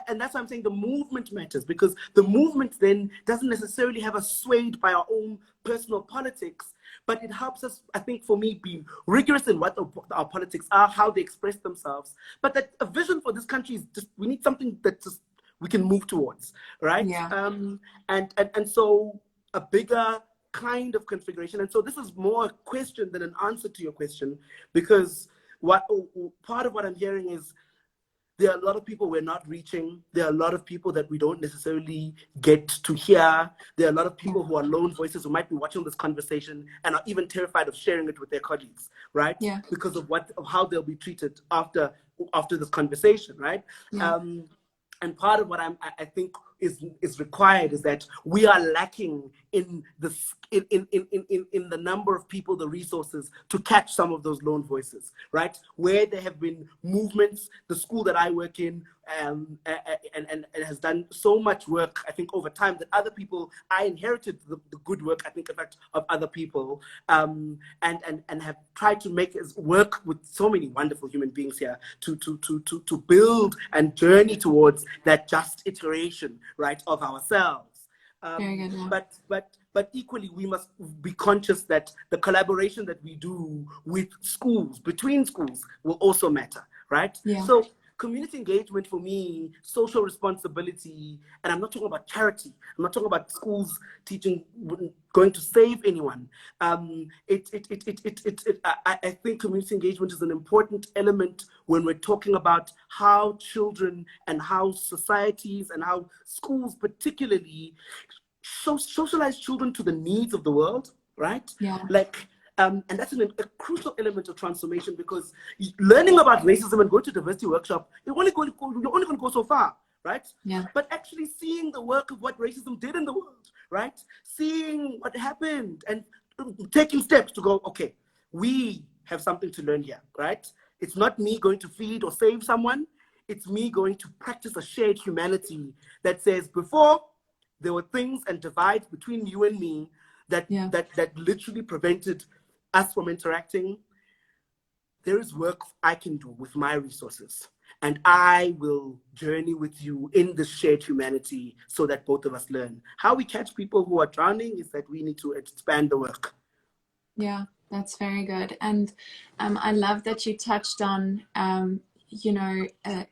And that's why I'm saying the movement matters, because the movement then doesn't necessarily have us swayed by our own personal politics, but it helps us, I think, for me, be rigorous in what our politics are, how they express themselves, but that a vision for this country is just, we need something that just we can move towards, right? Yeah. And so a bigger kind of configuration. And so this is more a question than an answer to your question, because part of what I'm hearing is there are a lot of people we're not reaching. There are a lot of people that we don't necessarily get to hear. There are a lot of people who are lone voices who might be watching this conversation and are even terrified of sharing it with their colleagues, right? Yeah. Because of how they'll be treated after this conversation, right? Yeah. And part of what I think is required is that we are lacking in the number of people, the resources to catch some of those lone voices, right? Where there have been movements, the school that I work in and has done so much work, I think, over time that other people, I inherited the good work, I think, in fact, of other people, and have tried to make it work with so many wonderful human beings here to build and journey towards that just iteration, right, of ourselves. Very good, yeah. But equally, we must be conscious that the collaboration that we do with schools, between schools, will also matter, right? Yeah. So community engagement for me, social responsibility, and I'm not talking about charity. I'm not talking about schools teaching, going to save anyone. I think community engagement is an important element when we're talking about how children and how societies and how schools particularly socialize children to the needs of the world, right? Yeah. And that's a crucial element of transformation, because learning about racism and going to diversity workshop, you're only going to go so far, right? Yeah. But actually seeing the work of what racism did in the world, right? Seeing what happened and taking steps to go, okay, we have something to learn here, right? It's not me going to feed or save someone. It's me going to practice a shared humanity that says, before there were things and divides between you and me that literally prevented us from interacting. There is work I can do with my resources, and I will journey with you in this shared humanity so that both of us learn. How we catch people who are drowning is that we need to expand the work. Yeah, that's very good. And I love that you touched on,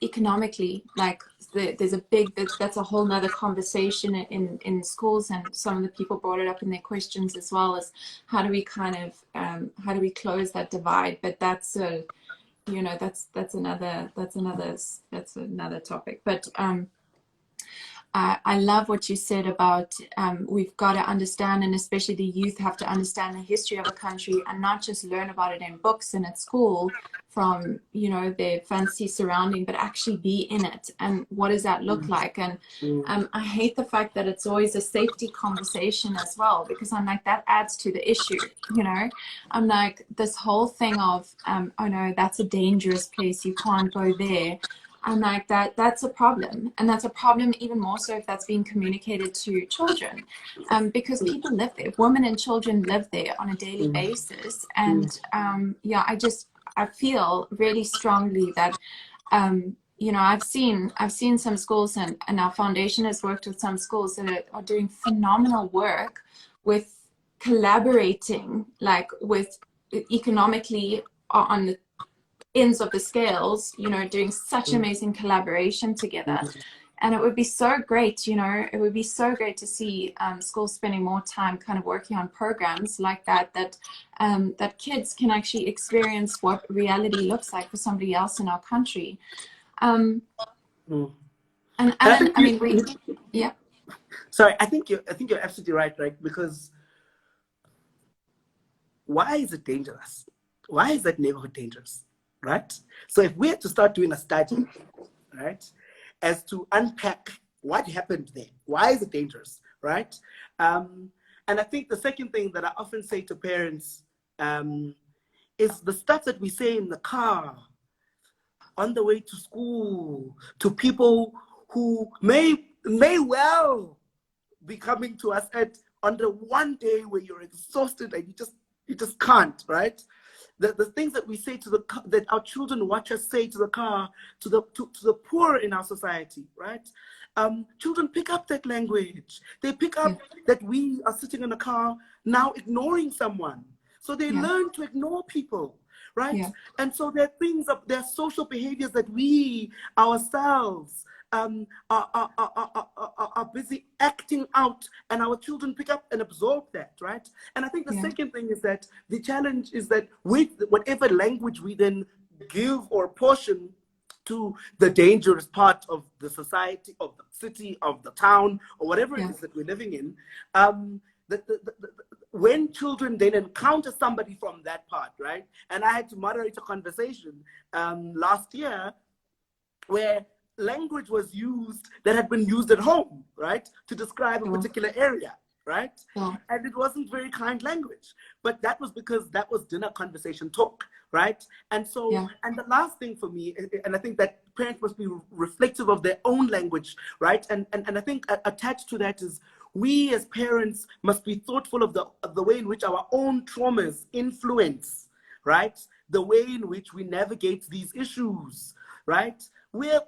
economically, like there's a big, that's a whole nother conversation in schools, and some of the people brought it up in their questions as well, as how do we how do we close that divide? But that's another topic. But I love what you said about we've got to understand, and especially the youth have to understand the history of a country and not just learn about it in books and at school from, their fancy surrounding, but actually be in it. And what does that look like? And I hate the fact that it's always a safety conversation as well, because I'm like, that adds to the issue, I'm like, this whole thing of, oh no, that's a dangerous place, you can't go there. I'm like, that's a problem. And that's a problem even more so if that's being communicated to children, because people live there. Women and children live there on a daily basis. And I feel really strongly that, I've seen some schools, and our foundation has worked with some schools that are doing phenomenal work with collaborating, like with economically on the ends of the scales, doing such amazing collaboration together. And it would be so great, it would be so great to see schools spending more time kind of working on programs like that kids can actually experience what reality looks like for somebody else in our country. And Allan, yeah. Sorry, I think you're absolutely right, because why is it dangerous? Why is that neighborhood dangerous? Right? So if we had to start doing a study, right, as to unpack what happened there, why is it dangerous, right? And I think the second thing that I often say to parents is the stuff that we say in the car, on the way to school, to people who may well be coming to us on the one day where you're exhausted and you just can't, right? The things that we say that our children watch us say to the car, to the poor in our society, right? Children pick up that language. They pick up that we are sitting in a car now ignoring someone. So they learn to ignore people, right? Yeah. And so there are social behaviors that we ourselves are busy acting out, and our children pick up and absorb that, right? And I think the second thing is that the challenge is that with whatever language we then give or portion to the dangerous part of the society, of the city, of the town, or whatever it is that we're living in, when children then encounter somebody from that part, right? And I had to moderate a conversation last year where language was used that had been used at home, right, to describe a particular area, right? And it wasn't very kind language, but that was because that was dinner conversation talk, right? And so, and the last thing for me, and I think that parents must be reflective of their own language, right? And I think attached to that is we as parents must be thoughtful of the way in which our own traumas influence, right, the way in which we navigate these issues, right? We're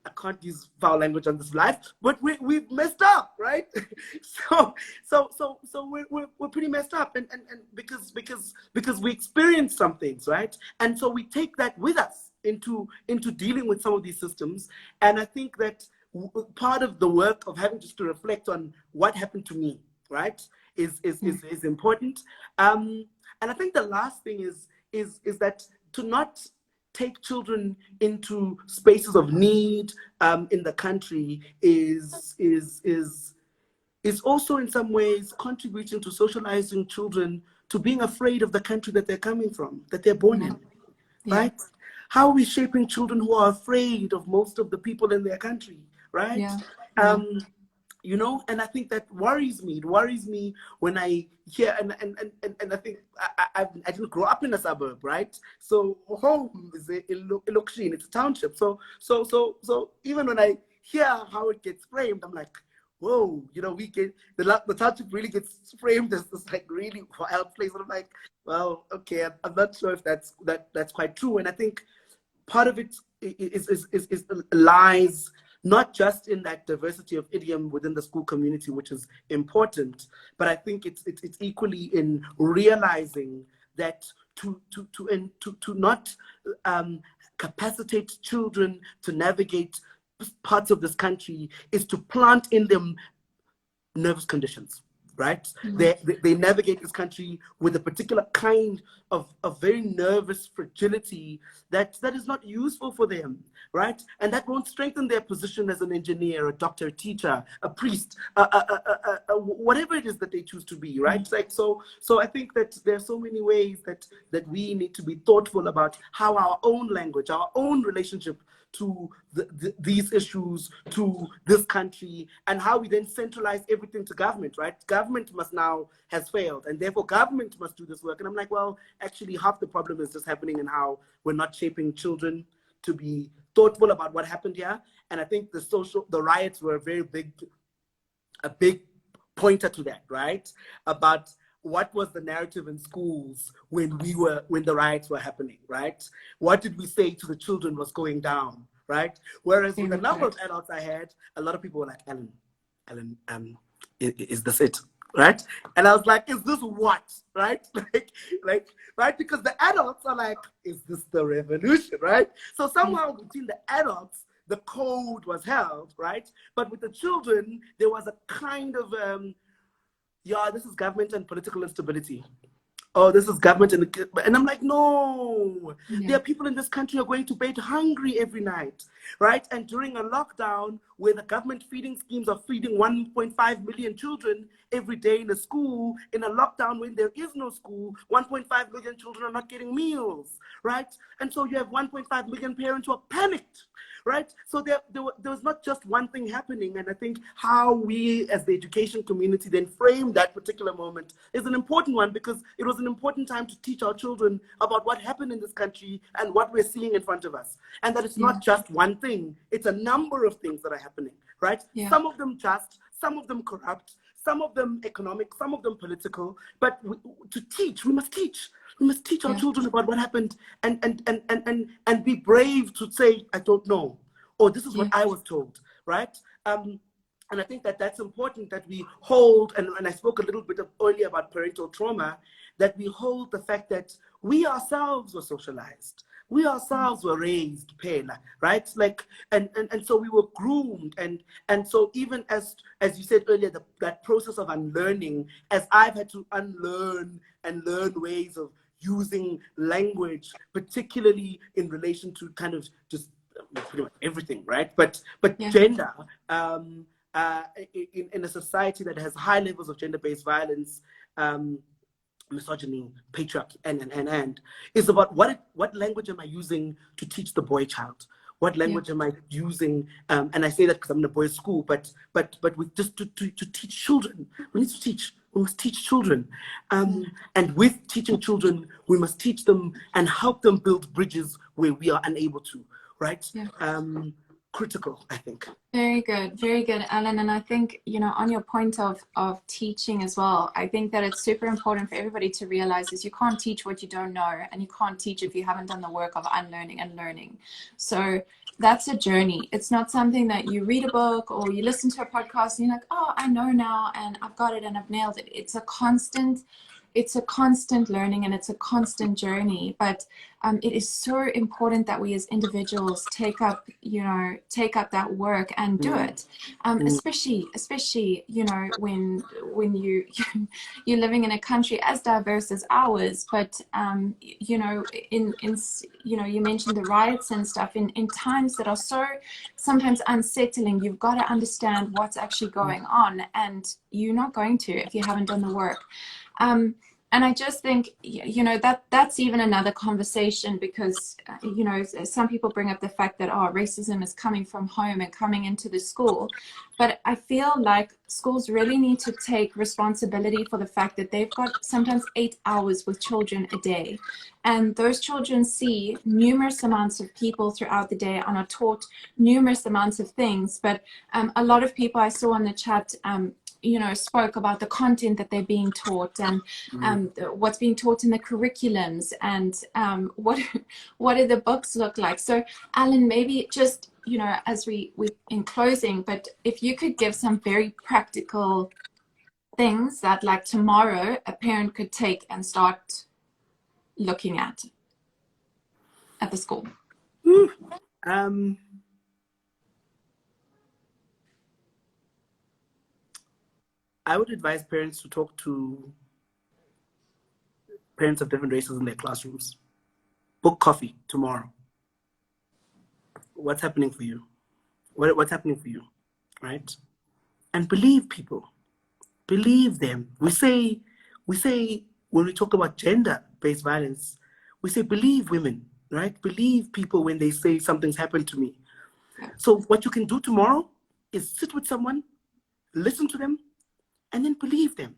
I can't use foul language on this live, but we've messed up, right? So we're pretty messed up, and because we experienced some things, right? And so we take that with us into dealing with some of these systems. And I think that part of the work of having just to reflect on what happened to me, right, is important. And I think the last thing is that to not take children into spaces of need in the country is also in some ways contributing to socializing children to being afraid of the country that they're coming from, that they're born in, right? How are we shaping children who are afraid of most of the people in their country, right? You know, and I think that worries me. It worries me when I hear, and I think I didn't grow up in a suburb, right? So home is Ilokshine, it's a township. So even when I hear how it gets framed, I'm like, whoa, you know, we get the township really gets framed as this like really wild place. And I'm like, well, okay, I'm not sure if that's quite true. And I think part of it lies not just in that diversity of idiom within the school community, which is important, but I think it's equally in realizing that to not capacitate children to navigate parts of this country is to plant in them nervous conditions, right? They navigate this country with a particular kind of very nervous fragility that is not useful for them, right? And that won't strengthen their position as an engineer, a doctor, a teacher, a priest, whatever it is that they choose to be, right? Like so I think that there are so many ways that we need to be thoughtful about how our own language, our own relationship to these issues, to this country, and how we then centralize everything to government, right? Government has failed, and therefore government must do this work. And I'm like, well, actually half the problem is just happening in how we're not shaping children to be thoughtful about what happened here. And I think the riots were a big pointer to that, right? About what was the narrative in schools when the riots were happening, right? What did we say to the children was going down, right? Whereas with the number of adults I had, a lot of people were like, Allan, is this it, right? And I was like, is this what, right? like, right? Because the adults are like, is this the revolution, right? So somehow between the adults, the code was held, right? But with the children, there was a kind of this is government and political instability. Oh, this is government and I'm like, no. There are people in this country who are going to bed hungry every night, right? And during a lockdown where the government feeding schemes are feeding 1.5 million children every day in a school, in a lockdown when there is no school, 1.5 million children are not getting meals, right? And so you have 1.5 million parents who are panicked, right? So there was not just one thing happening. And I think how we as the education community then frame that particular moment is an important one, because it was an important time to teach our children about what happened in this country and what we're seeing in front of us. And that it's not just one thing, it's a number of things that are happening, right? Some of them just, some of them corrupt, some of them economic, some of them political. But to teach, we must teach. We must teach our children about what happened and be brave to say, I don't know, or this is what I was told, right? And I think that that's important, that we hold, and I spoke a little bit earlier about parental trauma, that we hold the fact that we ourselves were socialized. We ourselves were raised, right? Like, and so we were groomed, and so even as you said earlier, that process of unlearning, as I've had to unlearn and learn ways of using language, particularly in relation to kind of just pretty much everything, right? But gender, in a society that has high levels of gender-based violence, misogyny, patriarchy, and it's about what language am I using to teach the boy child? What language am I using? And I say that because I'm in a boys' school, but with just to teach children, we need to teach. We must teach children, and with teaching children, we must teach them and help them build bridges where we are unable to. right? Yeah. Critical, I think. Very good, Alan. And I think, on your point of teaching as well, I think that it's super important for everybody to realize is you can't teach what you don't know, and you can't teach if you haven't done the work of unlearning and learning. So that's a journey. It's not something that you read a book or you listen to a podcast and you're like, oh, I know now and I've got it and I've nailed it. It's a constant learning, and it's a constant journey. But it is so important that we as individuals take up that work and do it. Especially, when you're living in a country as diverse as ours. But you mentioned the riots and stuff in times that are so sometimes unsettling. You've got to understand what's actually going on, and you're not going to if you haven't done the work. And I just think, that's even another conversation, because, some people bring up the fact that, racism is coming from home and coming into the school. But I feel like schools really need to take responsibility for the fact that they've got sometimes 8 hours with children a day. And those children see numerous amounts of people throughout the day and are taught numerous amounts of things. But a lot of people I saw on the chat, spoke about the content that they're being taught, and what's being taught in the curriculums, and what do the books look like. So Alan, maybe just, as we in closing, but if you could give some very practical things that, like, tomorrow a parent could take and start looking at the school. I would advise parents to talk to parents of different races in their classrooms. Book coffee tomorrow. What's happening for you? What's happening for you, right? And believe people. Believe them. We say when we talk about gender-based violence, we say believe women, right? Believe people when they say something's happened to me. So what you can do tomorrow is sit with someone, listen to them, and then believe them.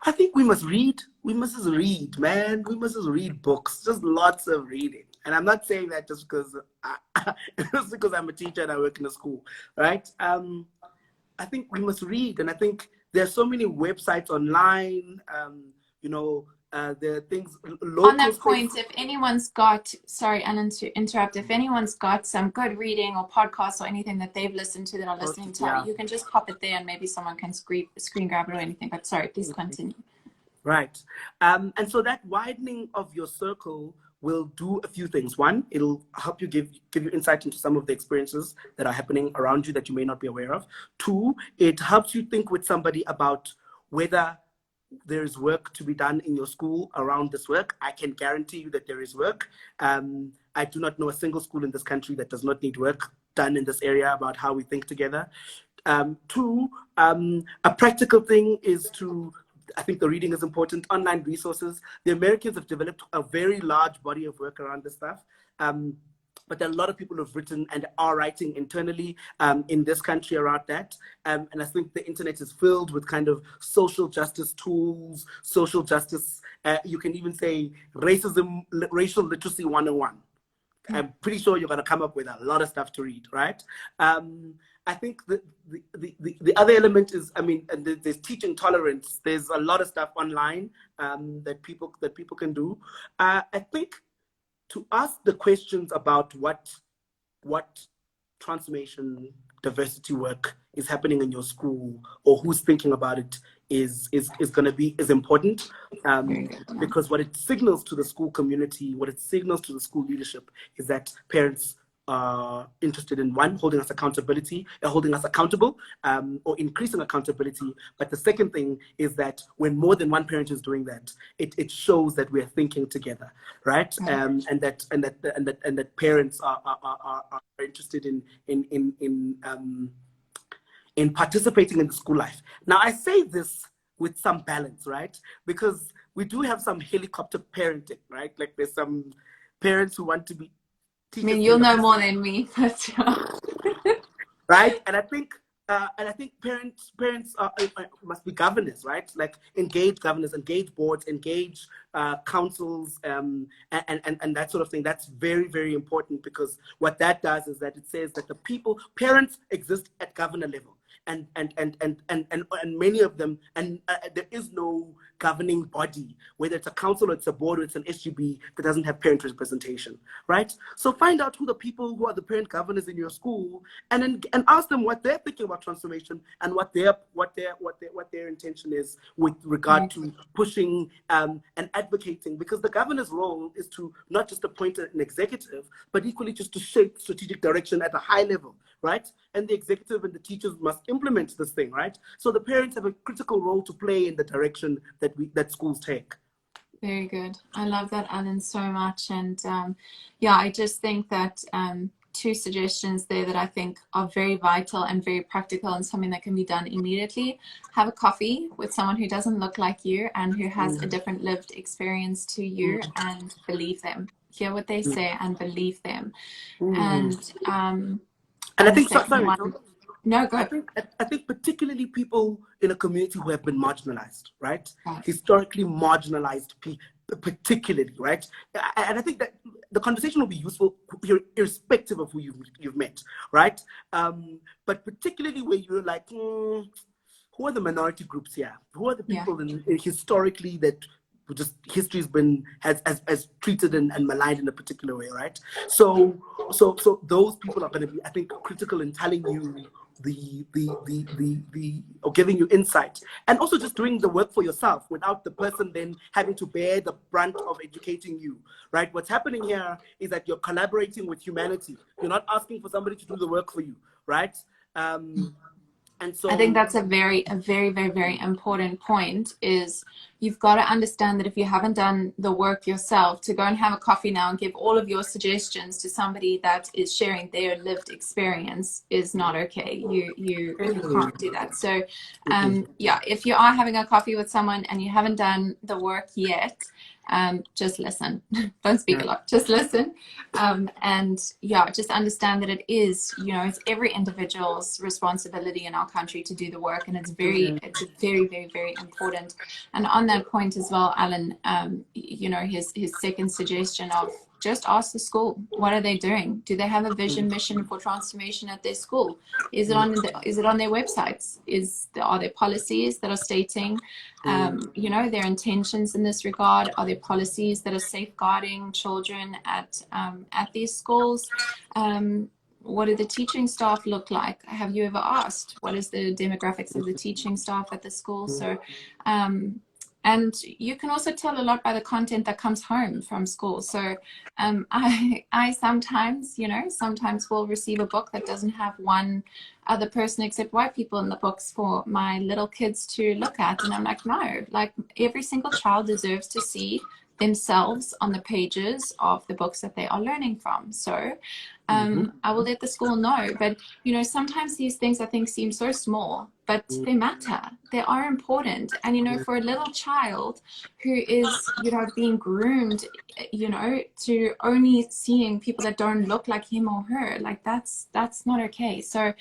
I think we must read. We must just read, man. We must just read books. Just lots of reading. And I'm not saying that just because I'm a teacher and I work in a school, right? I think we must read, and I think there are so many websites online. There are things local. On that point, if anyone's got, sorry, Alan, to interrupt, if anyone's got some good reading or podcasts or anything that they've listened to that are listening to, you can just pop it there and maybe someone can screen grab it or anything. But sorry, please continue. Right. And so that widening of your circle will do a few things. One, it'll help you give you insight into some of the experiences that are happening around you that you may not be aware of. Two, it helps you think with somebody about whether there is work to be done in your school around this work. I can guarantee you that there is work. I do not know a single school in this country that does not need work done in this area about how we think together. Two, a practical thing is to, I think the reading is important, online resources. The Americans have developed a very large body of work around this stuff. But there are a lot of people who have written and are writing internally in this country around that. And I think the internet is filled with kind of social justice tools, social justice, you can even say racial literacy 101. I'm pretty sure you're going to come up with a lot of stuff to read, right? I think the other element is, and there's teaching tolerance. There's a lot of stuff online that people can do. I think to ask the questions about what transformation, diversity work is happening in your school, or who's thinking about it, is important, because what it signals to the school community, what it signals to the school leadership, is that parents are interested in, one, holding us accountable, or increasing accountability. But the second thing is that when more than one parent is doing that, it shows that we're thinking together, right? And that parents are interested in participating in the school life. Now, I say this with some balance, right? Because we do have some helicopter parenting, right? Like there's some parents who want to be teachers. You'll know more than me, but right? And I think and I think parents must be governors, right? Like engage governors, engage boards, engage councils, and that sort of thing. That's very, very important, because what that does is that it says that parents exist at governor level. And many of them, and there is no governing body, whether it's a council or it's a board or it's an SGB, that doesn't have parent representation, right? So find out who are the parent governors in your school, and ask them what they're thinking about transformation, and what their intention is with regard to pushing and advocating, because the governor's role is to not just appoint an executive, but equally just to shape strategic direction at a high level, right? And the executive and the teachers must implement this thing, right? So the parents have a critical role to play in the direction that schools take. Very good. I love that, Allan, so much. And yeah, I just think that two suggestions there that I think are very vital and very practical, and something that can be done immediately. Have a coffee with someone who doesn't look like you and who has a different lived experience to you, and believe them. Hear what they say and believe them. And I think, no, go ahead. I think particularly people in a community who have been marginalized, right? Historically marginalized particularly, right? And I think that the conversation will be useful irrespective of who you've met, right? But particularly where you're like, who are the minority groups here? Who are the people historically that just history's been has treated and maligned in a particular way, right? So those people are going to be, I think, critical in telling you or giving you insight, and also just doing the work for yourself without the person then having to bear the brunt of educating you, right? What's happening here is that you're collaborating with humanity. You're not asking for somebody to do the work for you, right? And so I think that's a very, very, very important point. Is you've got to understand that if you haven't done the work yourself, to go and have a coffee now and give all of your suggestions to somebody that is sharing their lived experience is not okay. You can't do that. So yeah, if you are having a coffee with someone and you haven't done the work yet, just listen. Don't speak a lot, just listen. And yeah, just understand that it is, it's every individual's responsibility in our country to do the work, and it's very, very important. And on that point as well, Allan, his second suggestion of just ask the school, what are they doing? Do they have a vision, mission for transformation at their school? Is it on their websites? Are there policies that are stating their intentions in this regard? Are there policies that are safeguarding children at these schools? What do the teaching staff look like? Have you ever asked what is the demographics of the teaching staff at the school? So and you can also tell a lot by the content that comes home from school. So I sometimes will receive a book that doesn't have one other person except white people in the books for my little kids to look at. And I'm like, no, like every single child deserves to see themselves on the pages of the books that they are learning from. So I will let the school know. But, sometimes these things I think seem so small, but they matter. They are important. And, for a little child who is, being groomed, to only seeing people that don't look like him or her, like that's not okay. So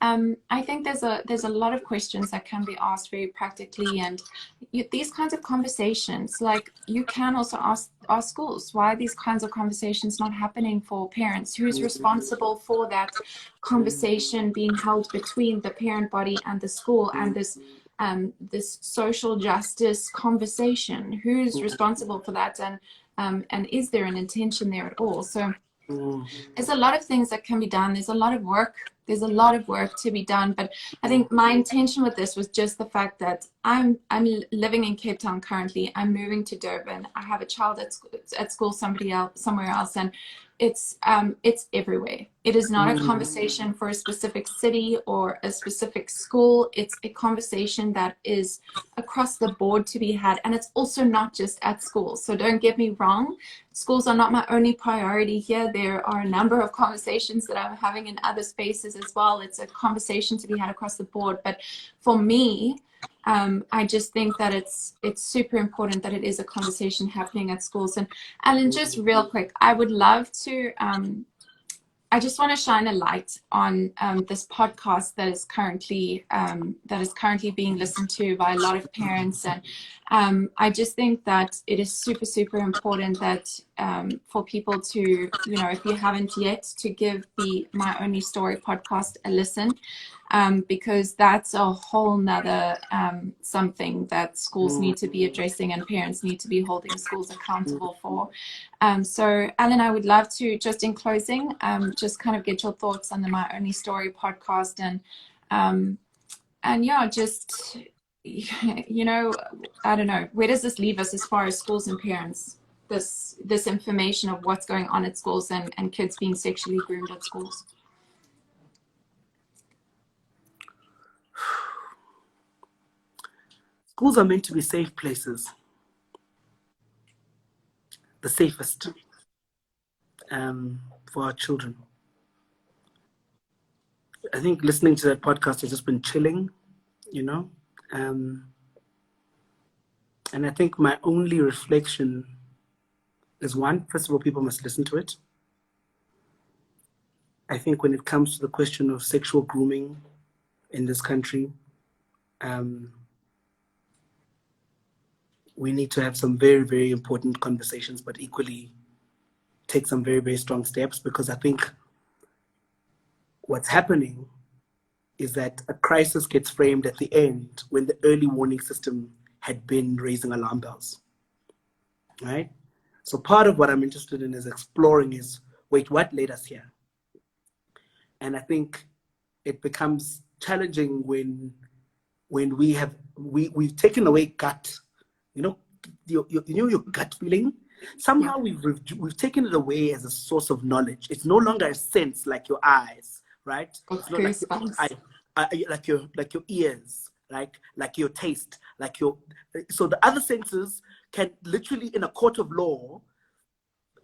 I think there's a lot of questions that can be asked very practically, and these kinds of conversations, like you can also ask schools, why are these kinds of conversations not happening for parents? Who's responsible for that conversation being held between the parent body and the school, and this social justice conversation? Who's responsible for that, and is there an intention there at all? So there's a lot of things that can be done. There's a lot of work to be done. But I think my intention with this was just the fact that I'm living in Cape Town currently. I'm moving to Durban. I have a child at school somewhere else, and it's everywhere. It is not a conversation for a specific city or a specific school. It's a conversation that is across the board to be had, and it's also not just at school. So don't get me wrong, schools are not my only priority here. There are a number of conversations that I'm having in other spaces as well. It's a conversation to be had across the board. But for me, I just think that it's super important that it is a conversation happening at schools. And Allan, just real quick, I would love to I just want to shine a light on this podcast that is currently being listened to by a lot of parents, and I just think that it is super super important that for people to, you know, if you haven't yet, to give the My Only Story podcast a listen, because that's a whole nother something that schools need to be addressing and parents need to be holding schools accountable for. So, Allan, I would love to, just in closing, just kind of get your thoughts on the My Only Story podcast, and yeah, just, you know, I don't know, where does this leave us as far as schools and parents? This information of what's going on at schools and kids being sexually groomed at schools. Schools are meant to be safe places, the safest for our children. I think listening to that podcast has just been chilling, you know. And I think my only reflection is, one, first of all, people must listen to it. I think when it comes to the question of sexual grooming in this country, we need to have some very, very important conversations, but equally take some very, very strong steps, because I think what's happening is that a crisis gets framed at the end when the early warning system had been raising alarm bells, right? So part of what I'm interested in is exploring is, wait, what led us here? And I think it becomes challenging when we've taken away gut, you know, your gut feeling. Somehow we've taken it away as a source of knowledge. It's no longer a sense like your eyes, right? It's not like your ears, like your taste, like your. So the other senses can literally, in a court of law,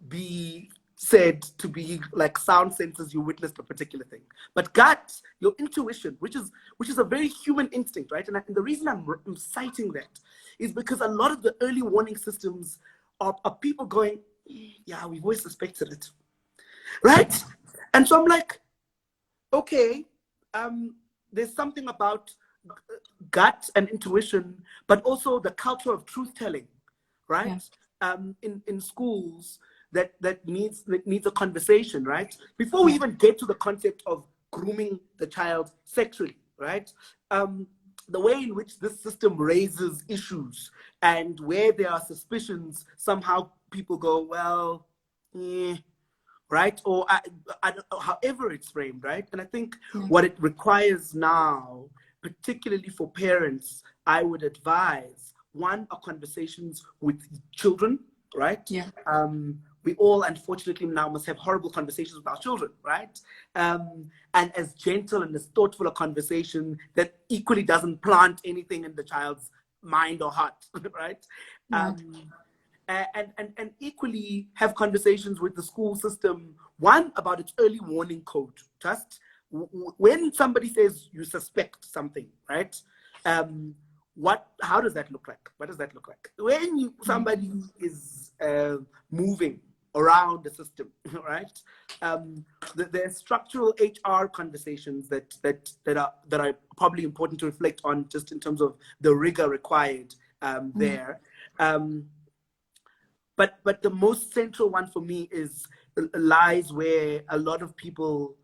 be said to be like sound senses. You witnessed a particular thing, but gut, your intuition, which is a very human instinct, right? And the reason I'm citing that is because a lot of the early warning systems are people going, yeah, we've always suspected it, right? And so I'm like, okay, there's something about gut and intuition, but also the culture of truth telling, right? Yeah. In schools, that needs a conversation, right? Before we even get to the concept of grooming the child sexually, right? The way in which this system raises issues and where there are suspicions, somehow people go, well, right? Or however it's framed, right? And I think what it requires now, particularly for parents, I would advise, one, are conversations with children, right? Yeah. We all, unfortunately, now must have horrible conversations with our children, right? And as gentle and as thoughtful a conversation that equally doesn't plant anything in the child's mind or heart, right? And equally have conversations with the school system, one, about its early warning code. Just when somebody says you suspect something, right? How does that look like? What does that look like? When somebody is moving around the system, right? There are structural HR conversations that are probably important to reflect on, just in terms of the rigor required there. But the most central one for me lies where a lot of people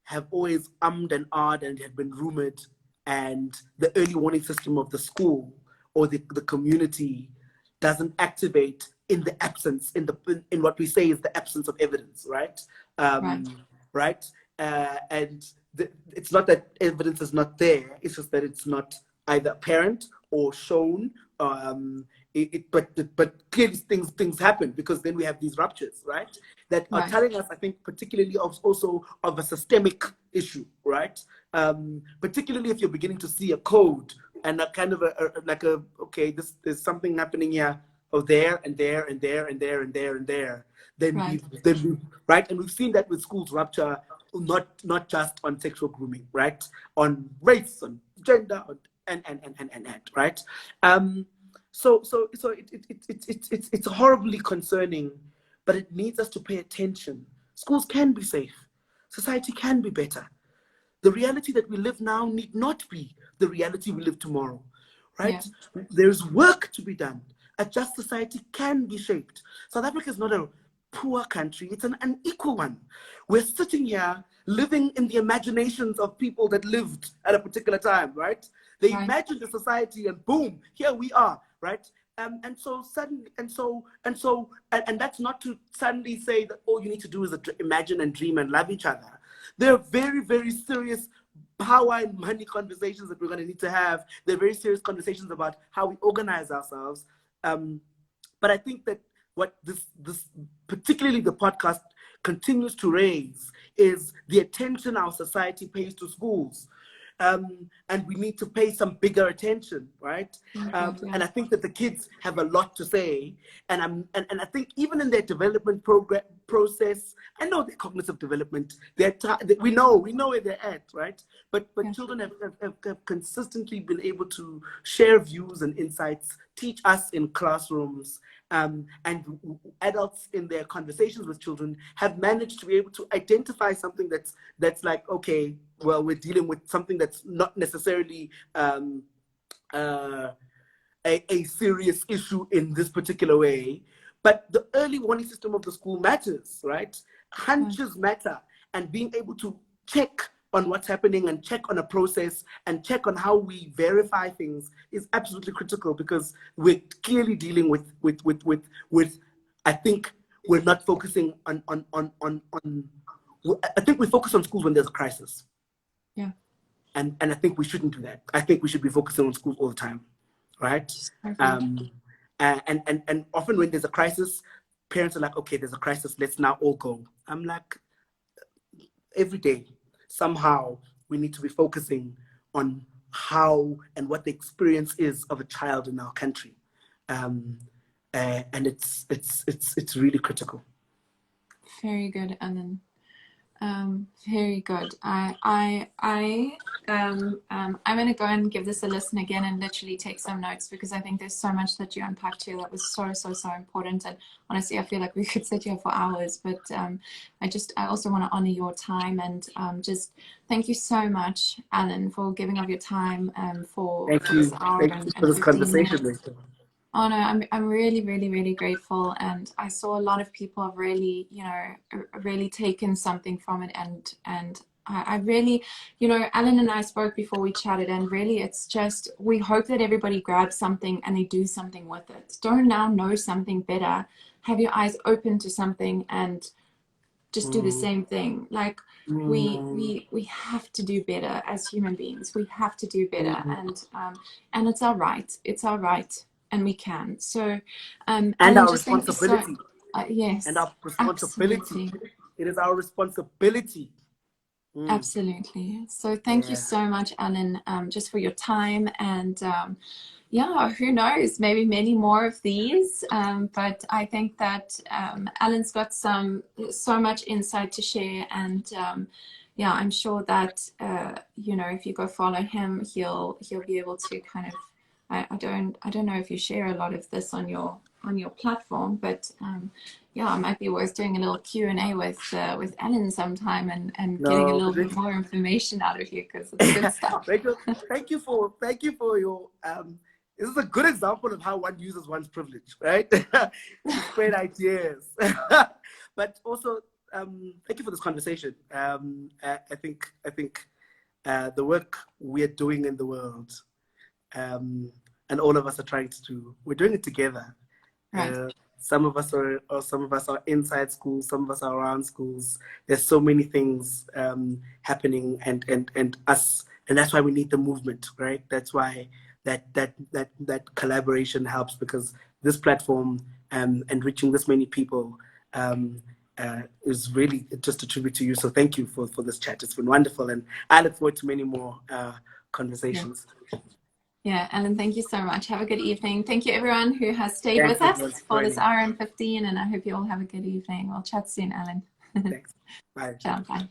have always ummed and ahed and have been rumored, and the early warning system of the school or the community doesn't activate in the absence, in what we say is the absence of evidence, right? Right? And it's not that evidence is not there, it's just that it's not either apparent or shown. But clearly things happen, because then we have these ruptures, right? That are telling us, I think, particularly also of a systemic issue, right? Particularly if you're beginning to see a code and a kind of okay, there's something happening here, or there and there and there and there and there and there. Then right, and we've seen that with schools rupture, not just on sexual grooming, right? On race, on gender, and right? So it's horribly concerning, but it needs us to pay attention. Schools can be safe. society can be better. The reality that we live now need not be the reality we live tomorrow, right? Yeah. There's work to be done. A just society can be shaped. South Africa is not a poor country, it's an unequal one. We're sitting here living in the imaginations of people that lived at a particular time, right? They Right. imagined a society and boom, here we are, right? And so suddenly, and that's not to suddenly say that all you need to do is imagine and dream and love each other. There are very, very serious power and money conversations that we're going to need to have. There are very serious conversations about how we organize ourselves. But I think that what this particularly the podcast continues to raise is the attention our society pays to schools. And we need to pay some bigger attention, right? And I think that the kids have a lot to say. And I think even in their development process, I know their cognitive development, we know where they're at, right? But children have consistently been able to share views and insights, teach us in classrooms, and adults in their conversations with children have managed to be able to identify something that's like, okay, well, we're dealing with something that's not necessarily a serious issue in this particular way, but the early warning system of the school matters, right? Hunches matter, and being able to check on what's happening and check on a process and check on how we verify things is absolutely critical, because we're clearly dealing with I think we're not focusing on I think we focus on schools when there's a crisis. Yeah. And I think we shouldn't do that. I think we should be focusing on schools all the time, right? And often when there's a crisis, parents are like, okay, there's a crisis, let's now all go. I'm like, every day, somehow we need to be focusing on how and what the experience is of a child in our country. And it's really critical. Very good, Allan. Very good. I'm going to go and give this a listen again and literally take some notes, because I think there's so much that you unpacked here that was so important. And honestly, I feel like we could sit here for hours, but I also want to honor your time, and just thank you so much, Allan, for giving of your time for this hour and for this 15 conversation. minutes. Oh no, I'm really grateful, and I saw a lot of people have really, really taken something from it, and I really, Allan and I spoke before we chatted, and really it's just, we hope that everybody grabs something and they do something with it. Don't now know something better, have your eyes open to something and just do the same thing. Like we have to do better as human beings. We have to do better, and it's our right. It's our right. And we can. So, and our responsibility. Yes. And our responsibility. Absolutely. It is our responsibility. Absolutely. So thank you so much, Allan, just for your time. And yeah, who knows, maybe many more of these. But I think that Allan's got so much insight to share. And yeah, I'm sure that, if you go follow him, he'll be able to kind of, I don't know if you share a lot of this on your platform, but yeah, it might be worth doing a little Q&A with Allan sometime and getting a little bit more information out of you, because it's good stuff. Thank you for your this is a good example of how one uses one's privilege, right? To spread ideas. But also thank you for this conversation. I think the work we're doing in the world, and all of us are trying to do, we're doing it together. Right. Some of us are inside schools, some of us are around schools. There's so many things happening, and us, and that's why we need the movement, right? That's why that collaboration helps, because this platform and reaching this many people is really just a tribute to you. So thank you for this chat. It's been wonderful, and I look forward to many more conversations. Yeah, Allan, thank you so much. Have a good evening. Thank you, everyone who has stayed with us for this hour and 15, and I hope you all have a good evening. We'll chat soon, Allan. Thanks. Bye. Ciao, bye.